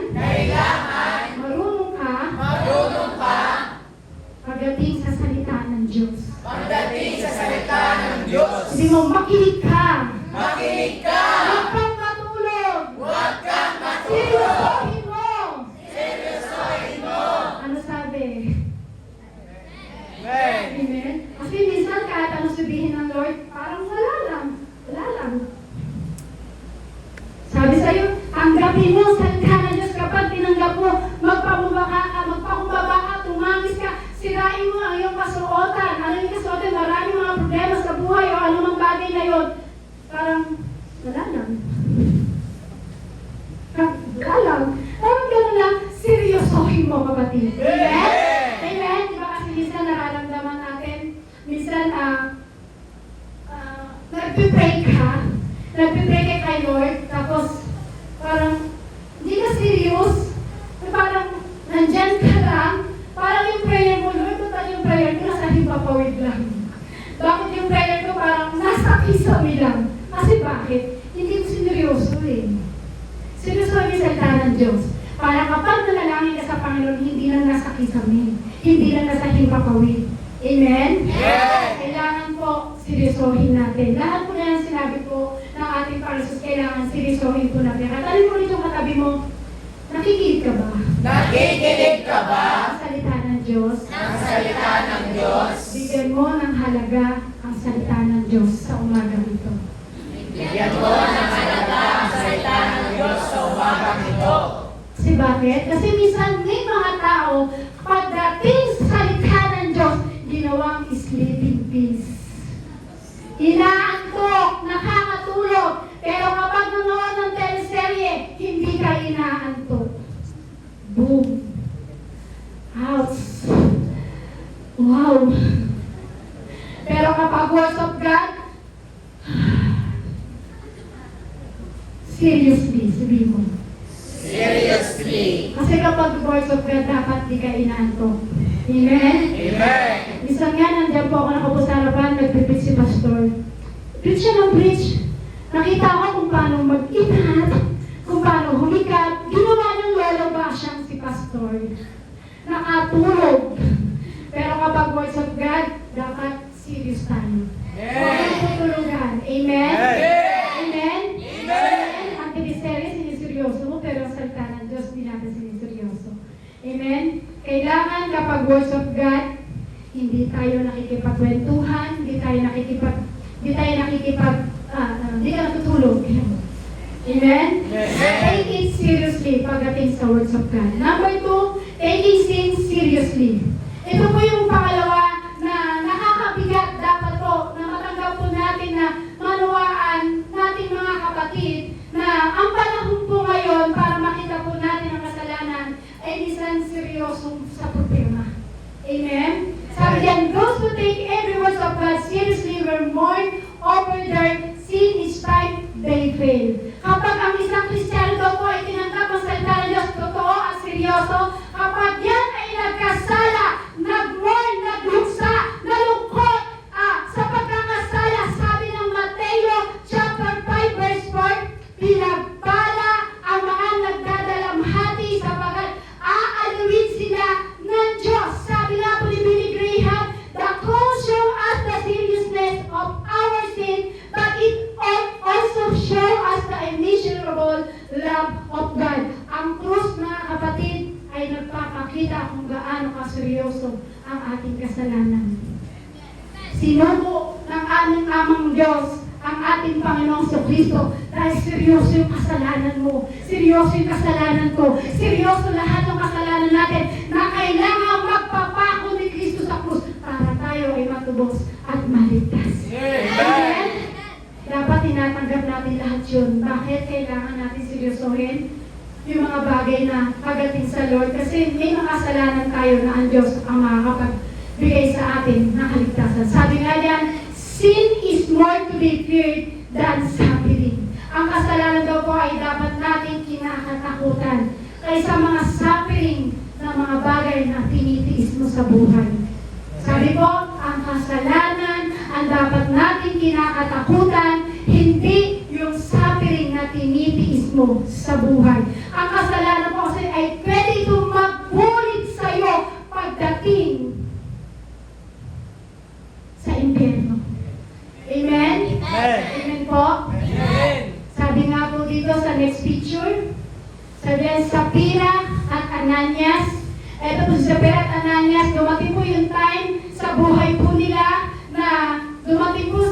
marunong ka Marunong ka pagdating sa salita ng Diyos. pagdating sa salita ng Diyos. Sabihin mo, makinig ka. Makinig ka. Huwag kang matulog. Huwag kang matulog. Seryosohin mo. Seryosohin mo. Ano sabi? Amen. Amen? Kasi minsan kahit ano sabihin ng Lord, parang wala lang. Wala lang. Sabi sa'yo, tanggapin mo ang salita ng Diyos. Kapag tinanggap mo, magpakumbaba ka, tumangis ka, sirain mo ang iyong kasuotan. Ano yung kasuotan? Maraming mga problema sa buhay o anumang bagay na yun. Parang, wala lang. Wala lang. Parang gano'n lang, seryosohin mo, kapatid. Amen? Amen? Di ba kasi minsan nararamdaman natin, minsan, nagpipray ka kay Lord, tapos parang hindi ka serious, parang nandyan ka lang, parang yung prayer mo, Lord, total yung prayer ko nasa himpapawid lang. Bakit yung prayer ko parang nasa kisame lang? Kasi bakit? Hindi ko sineryoso eh. Seryoso yung salita ng Diyos. Para kapag nanalangin ka sa Panginoon, hindi lang nasa kisame, hindi lang nasa himpapawid. Amen? Yes. Kailangan po seryosohin natin. Lahat po na yung sinabi po ng ating Panginoon, kailangan seryosohin po natin. At alin mo rin yung katabi mo, nakikinig ka ba? Nakikinig ka ba Ang salita ng Diyos. ng salita ng Diyos? Bigyan mo ng halaga ang salita ng Diyos sa umagang ito. Bigyan mo ng halaga ang salita ng Diyos sa umagang ito. Kasi bakit? Kasi minsan may mga tao, pagdating sa salita ng Diyos, ginawang sleeping pills. Inaantok, nakakatulog, pero kapag nanood ng teleserye, hindi ka inaantok. Boom. Ouch. Wow. Pero kapag words of God, seriously, sabihin mo. Seriously. Kasi kapag words of God, dapat di ka inaantok. Amen? Amen. Minsan nga, nandiyan po ako nakaupo sa harapan, nagpipit si Pastor. Preach siya ng preach. Nakita ko kung paano mag-inat, kung paano humikat. Ginawa ng lolo ba siyang si Pastor? Nakatulog. Pero kapag words of God, dapat serious tayo. Huwag kang tutulugan. Amen? Amen? Amen? Ang tiniserye, siniseryoso mo, pero ang salita ng Diyos, hindi natin siniseryoso. Amen? Kailangan kapag words of God, hindi tayo nakikipagkwentuhan, hindi ka natutulog. Amen? Take it seriously pagdating sa words of God. Number 2, taking sin seriously. Ito po yung pangalawa na nakakabigat dapat po na matanggap po natin na manuwaan natin mga kapatid na ang panahon po ngayon para makita po natin ang kasalanan ay isang seryosong sa problema. Amen? Sabi diyan, those who take every word of God seriously will mourn over their sin each time they fail. Kapag ang isang Kristiyano daw po ay tinanggap ang salita ng Diyos, totoo at seryoso, kapag yan ay nagkasala, nag-mourn, nagluksa, nalungkot, sa pagkakasala, sabi ng Mateo chapter 5 verse 4, pinagpala ang mga nagdadalamhati sapagkat aaliwin sila ng Diyos. Sabi nga po ni Billy Graham, the cross show us the seriousness of our sin, but it also show us the immeasurable love of God. Ang krus, mga kapatid, ay nagpapakita kung gaano kaseryoso ang ating kasalanan. Sinubo ng aming amang Diyos ang ating Panginoong Kristo dahil seryoso yung kasalanan mo, seryoso yung kasalanan ko, seryoso lahat ng kasalanan natin na kailangan magpapako natin lahat yun. Bakit kailangan natin seryosohin yung mga bagay na pagdating sa Lord? Kasi may mga kasalanan tayo na ang Diyos ang makakapagbigay sa atin ng kaligtasan. Sabi nga diyan, sin is more to be feared than suffering. Ang kasalanan daw po ay dapat natin kinakatakutan kaysa mga suffering na mga bagay na tinitiis mo sa buhay. Sabi po, ang kasalanan ang dapat natin kinakatakutan, hindi yung suffering na tinitiis mo sa buhay. Ang kasalanan po kasi ay pwede itong magbulit sa'yo pagdating sa impyerno. Amen? Amen. Amen po? Amen. Sabi nga po dito sa next picture, sabi yan, Sapphira at Ananias. Ito po si Sapphira at Ananias, dumating po yung time sa buhay po nila na dumating po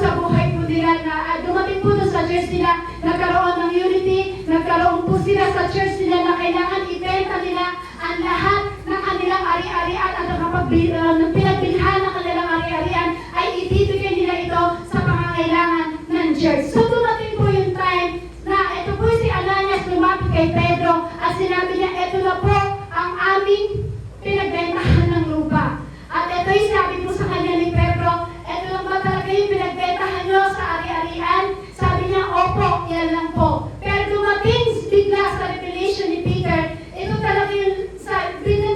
sa church nila, nagkaroon ng unity, nagkaroon po sila sa church nila na kailangan ibenta nila ang lahat ng kanilang ari-arian at ang pinagbilhan ng kanilang ari-arian ay ibibigay nila ito sa pangangailangan ng church. So dumating po yung time na ito po si Ananias lumapit kay Pedro at sinabi niya, ito na po ang aming pinagbentahan ng lupa. At ito'y sabi po sa kanya ni Pedro, ito lang ba talaga yung pinagbentahan nyo sa ari-arian? Sabi niya, opo, yan lang po. Pero dumating bigla sa revelation ni Peter, ito talaga yung,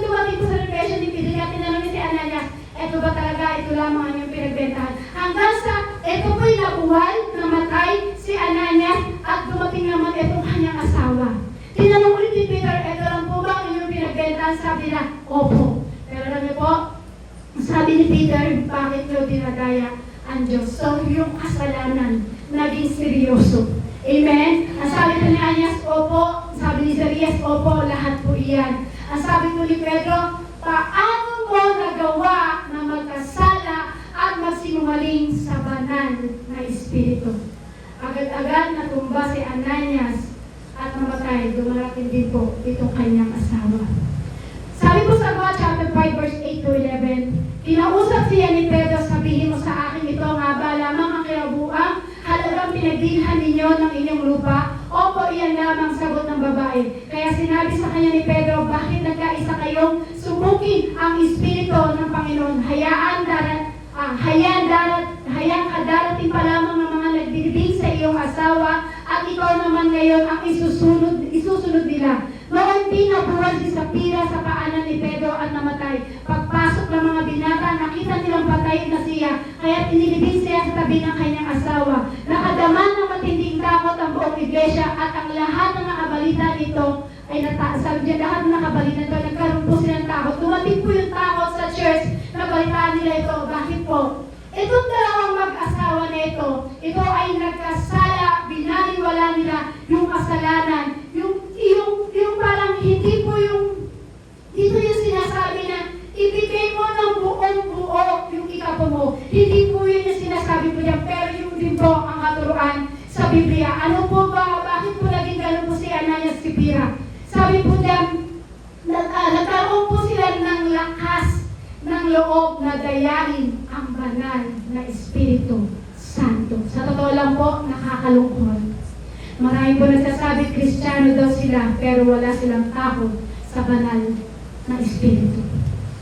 dumating po sa revelation ni Peter, kaya tinanong niya si Ananias, ito ba talaga, ito lamang ang yung pinagbentahan? Hanggang sa, ito po'y nabuwal, namatay si Ananias, at dumating naman itong kanyang asawa. Tinanong ulit ni Peter, ito lang po ba ang yung pinagbentahan? Sabi niya, opo. Pero alam niyo po, sabi ni Peter, bakit niyo dinadaya ang Diyos? So, yung kasalanan, naging seryoso. Amen? Ang sabi po ni Ananias, opo. Sabi ni Zarias, opo, lahat po iyan. Ang sabi po ni Pedro, paano mo nagawa na magkasala at magsinungaling sa banal na Espiritu? Agad-agad natumba si Ananias at namatay. Dumarating din po itong kanyang asawa. Sabi po sa Acts chapter 5 verse 8 to 11, kinausap siya ni Pedro, sabihin mo sa akin ito nga ba lamang ang kinabuang halagang pinagbilhan ninyo ng inyong lupa? Opo, iyan lamang sagot ng babae. Kaya sinabi sa kanya ni Pedro, bakit nagkaisa kayong subukin ang Espiritu ng Panginoon? Hayaan ka darating pa lamang ng mga nagdidibig sa iyong asawa at ikaw naman ngayon ang isusunod nila. Noon din nabuwal si Sapphira sa paanan ni Pedro at namatay. Pagpasok ng mga binata, nakita nilang patay na siya, kaya inilibing siya sa tabi ng kanyang asawa. Nakadaman ng matinding takot ang buong iglesia at ang lahat ng nakabalita nito ay nataasal niya. Lahat ng nakabalita nito, nagkaroon po silang takot. Dumating po yung takot sa church, nabalitaan nila ito. Bakit po? Itong dalawang mag-asawa na ito ay nagkasala, binaliwala nila yung kasalanan, yung parang hindi po yung, dito yung sinasabi na ibigay mo ng buong buo yung ikapo mo. Hindi po yun yung sinasabi po niya, pero yung din po ang katuruan sa Biblia. Ano po ba, bakit po naging gano'n po si Ananias Sapphira? Sabi po niya, nagkaroon po sila ng lakas ng loob na dayain ang banal na Espiritu Santo. Sa totoo lang po, nakakalungkot. Marami po nagsasabi, Kristiyano daw sila, pero wala silang takot sa banal na Espiritu.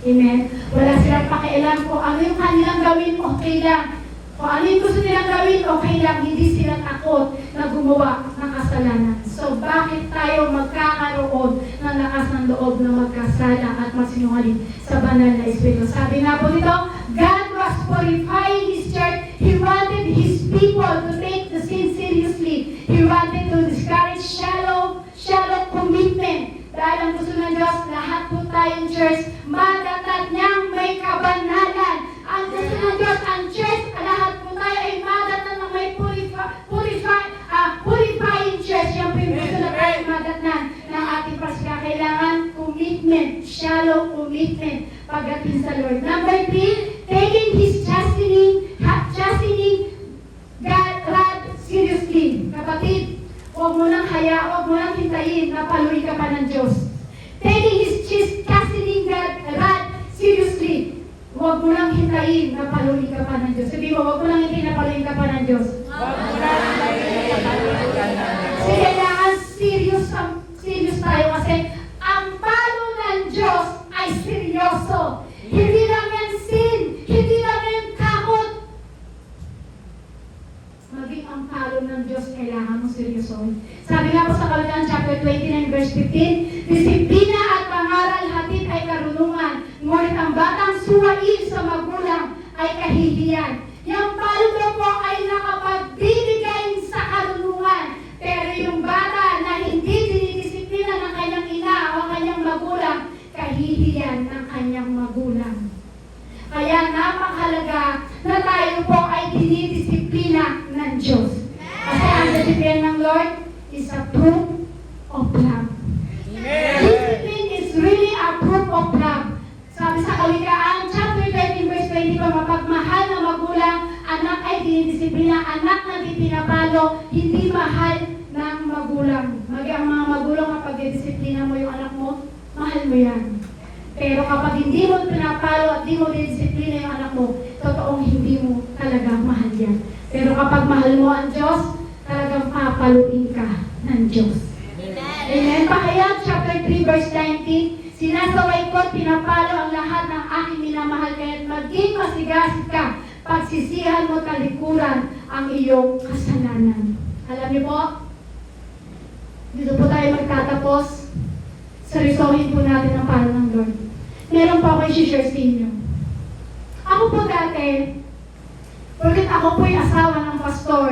Amen? Wala silang pakialam kung ano yung kanilang gawin, okay lang. Kung ano yung gusto nilang gawin, okay lang. Hindi sila takot na gumawa ng kasalanan. So, bakit tayo magkakaroon ng lakas ng loob na magkasala at magsinungaling sa banal na Espiritu? Sabi nga po dito, God was purifying His church. He wanted His people to take the sin seriously. He wanted to discourage shallow commitment. Dahil ang gusto ng Diyos, lahat po tayong church, madatat niyang may kabanalan. Ang gusto ng Diyos, ang church, lahat po tayo ay madatat ng may purifying church. Yan po yung gusto na tayo madatnan ng ating Paska. Kailangan commitment, shallow commitment pagdating sa Lord. Number 3, taking His chastening God seriously. Kapatid, huwag mo nang hintayin na paluin ka pa ng Diyos. Taking His chastening God seriously. Huwag mo nang hintayin na paluin ka pa ng Diyos. Sabi mo, huwag mo nang hintayin na paluin ka pa ng Diyos. Huwag mo nang hintayin na paluin Kasi kailangan serious tayo kasi ang palo ng Diyos ay seryoso. Hindi lang yan sin, hindi lang yan takot. Maging ang palo ng Diyos, kailangan mo seryosohin. Sabi nga po sa Kawikaan chapter 29 verse 15, disiplina at pangaral hatid ay karunungan, ngunit ang batang suwain sa magulang ay kahihiyan. Yung palo daw po ay nakapagbibigay sa karunungan, pero yung bata na hindi dinidisiplina ng kanyang ina o kanyang magulang, kahihiyan ng kanyang magulang. Kaya napakahalaga na tayo po ay dinidisiplina ng Diyos. Kasi ang disiplina ng Lord is a proof of love. Discipline is really a proof of love. Sabi sa Kawikaan, chapter 13, verse 20, mapagmahal na magulang, anak ay dinidisiplina, anak na di pinapalo, hindi mahal ng magulang. Ang mga magulang, kapag didisiplina mo yung anak mo, mahal mo yan. Pero kapag hindi mo pinapalo at hindi mo dinidisiplina yung anak mo, totoong hindi mo talaga mahal yan. Pero kapag mahal mo ang Diyos, talagang papaluin ka ng Diyos. Amen. Pakayag, chapter 3, verse 19, sinasaway ko at pinapalo ang lahat ng aking minamahal, kaya't maging masigasig ka, pagsisihan mo talikuran ang iyong kasalanan. Alam niyo po, dito po tayo magtatapos. Seryosohin po natin ang palo ng Lord. Meron po ako i-share sa inyo. Ako po dati, porque ako po'y asawa ng pastor,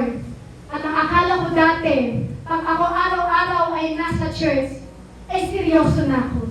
at ang akala ko dati, pag ako araw-araw ay nasa church, ay seryoso na ako.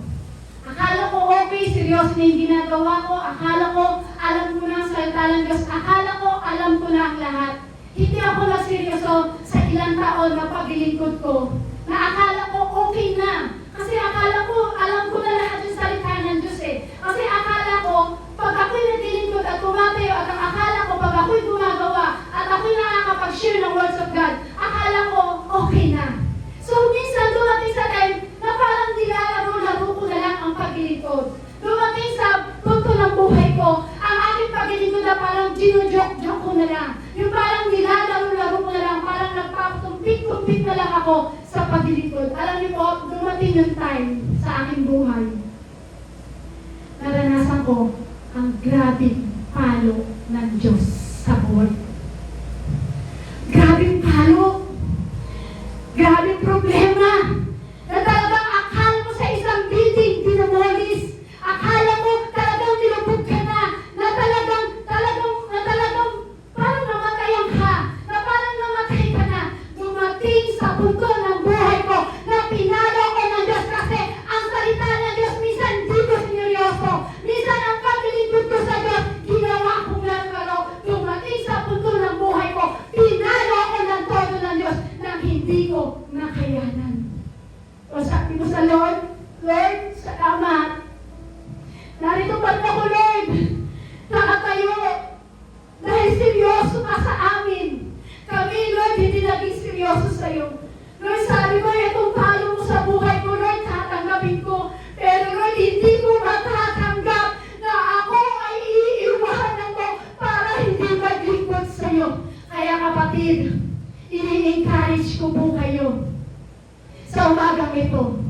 Akala ko okay, seryoso na yung ginagawa ko. Akala ko alam ko na ang salita ng Diyos. Akala ko alam ko na ang lahat. Hindi ako na seryoso sa ilang taon na paglilingkod ko. Na akala ko okay na. Kasi akala ko alam ko na lahat yung salita ng Diyos eh. Kasi akala ko pag ako'y naglilingkod at tumatayo at ang akala ko pag ako'y gumagawa at ako'y nakakapag-share ng words of God, akala ko okay na. So minsan dumating sa time na parang nilalaro-laro ko na lang ang paglilingkod. Dumating sa punto ng buhay ko, ang aking paglilingkod na parang ginujoke-joke ko na lang. Yung parang nilalaro-laro ko na lang, parang nagpapatumpik-tumpik na lang ako sa paglilingkod. Alam niyo po, dumating yung time sa aking buhay. Naranasan ko ang grabing palo ng Diyos sa buhay. Grabing palo. Grabing problema. Na talagang akala mo sa isang building, dinamolis. Akala mo talagang nilubog ka na. Na talagang parang namatayan ka. Na parang namatay ka na. Dumating sa punto ng buhay ko na pinalo ko ng Diyos kasi ang salita ng Diyos minsan di ko sineryoso. Minsan ang paglilingkod ko sa Diyos, ginawa kong laro. Dumating sa punto ng buhay ko, pinalo ko ng todo ng Diyos nang hindi ko nakayanan. O sabi ko sa Lord, Lord, salamat. Narito pa rin ako, Lord. Nakatayo. Dahil seryoso ka sa amin. Kami, Lord, hindi naging seryoso sa iyo. Lord, sabi ko, itong palo mo sa buhay ko, Lord, tatanggapin ko. Pero Lord, hindi mo matatanggap na ako ay iiwanan mo para hindi maglingkod sa iyo. Kaya kapatid, ini-encourage ko po kayo sa umagang ito.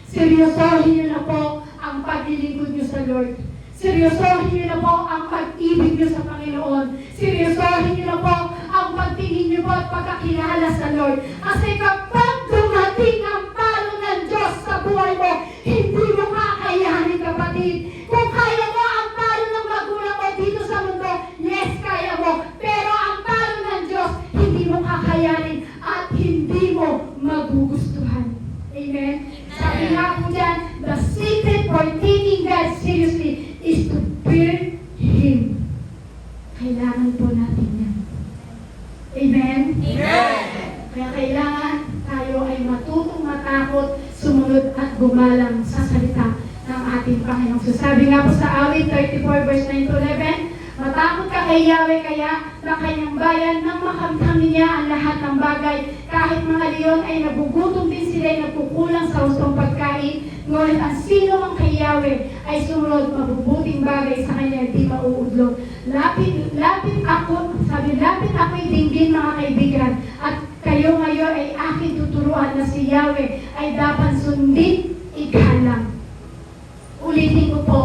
Seryosohin niyo na po ang paglilingkod niyo sa Lord. Seryosohin niyo na po ang pag-ibig niyo sa Panginoon. Seryosohin niyo na po ang pagtingin niyo po at pagkakilala sa Lord. Kasi kapag dumating ang palo ng Diyos sa buhay mo, hindi mo kakayanin, kapatid. Kung kaya mo ang palo ng magulang mo dito sa mundo, yes, kaya mo. Pero ang palo ng Diyos, hindi mo kakayanin at hindi mo magugustuhan. Amen? Sabi nga po dyan, the secret for taking God seriously is to fear Him. Kailangan po natin yan. Amen? Amen. Kaya kailangan tayo ay matutong matakot, sumunod at gumalang sa salita ng ating Panginoon. So sabi nga po sa awit 34 verse 9 to 11, matakot ka kay Yahweh kaya na kanyang bayan nang makamtam niya ang lahat ng bagay. Kahit mga leon ay nagugutom din sila ay nagkukulang sa hustong pagkain. Ngunit ang sino mang kay Yahweh ay sumunod mabubuting bagay sa kanya di mauudlog. Lapit ako, sabi lapit ako'y dinggin mga kaibigan at kayo ngayon ay aking Diyos na si Yahweh ay dapat sundin, igalang. Ulitin ko po,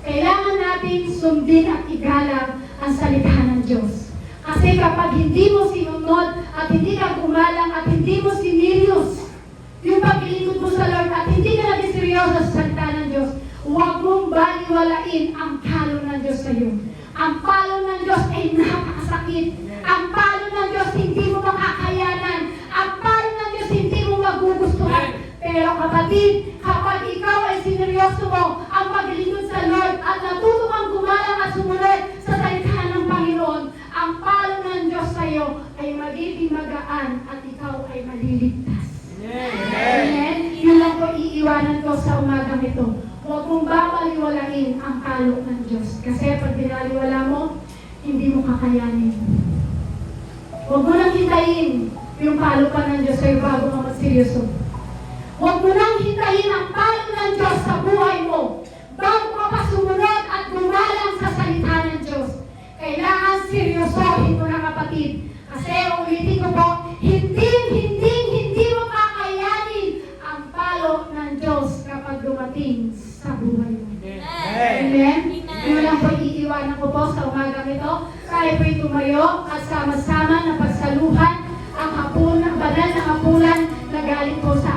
kailangan natin sundin at igalang ang salita ng Diyos. Kasi kapag hindi mo sinunod at hindi ka gumalang at hindi mo sinirios yung paglilingkod mo sa Lord at hindi ka naging seryoso sa salita ng Diyos, huwag mong baliwalain ang palo ng Diyos sa iyo. Ang palo ng Diyos ay napakasakit. Ang palo ng Diyos hindi mo makakayanan. Ang palo ng Diyos hindi mo magugustuhan. Pero kapatid, kapag ikaw ay sineryoso mo ang paglilingkod sa Lord at natuto kang gumalang at sumunod sa salita ng Panginoon, ang palo ng Diyos sa iyo ay magiging magaan at ikaw ay maliligtas. Amen? Yun lang po iiwanan ko sa umagang ito. Huwag mong babaliwalain ang palo ng Diyos. Kasi pag binaliwala mo, hindi mo kakayanin. Huwag mo nang hintayin yung palo pa ng Diyos sa'yo bago ka magseryoso. Huwag mo nang hintayin ang palo ng Diyos sa buhay mo bago ka pa sumunod at gumalang sa salita ng Diyos. Kailangan seryosohin mo na, kapatid. Kasi ulitin ko po, hindi mo kakayanin ang palo ng Diyos kapag dumating sa buhay mo. Amen? Yun lang po iiwanan ko po sa umagang ito. Kaya po'y tumayo at sama-sama na pagsaluhan ang banal na hapunan na galing po sa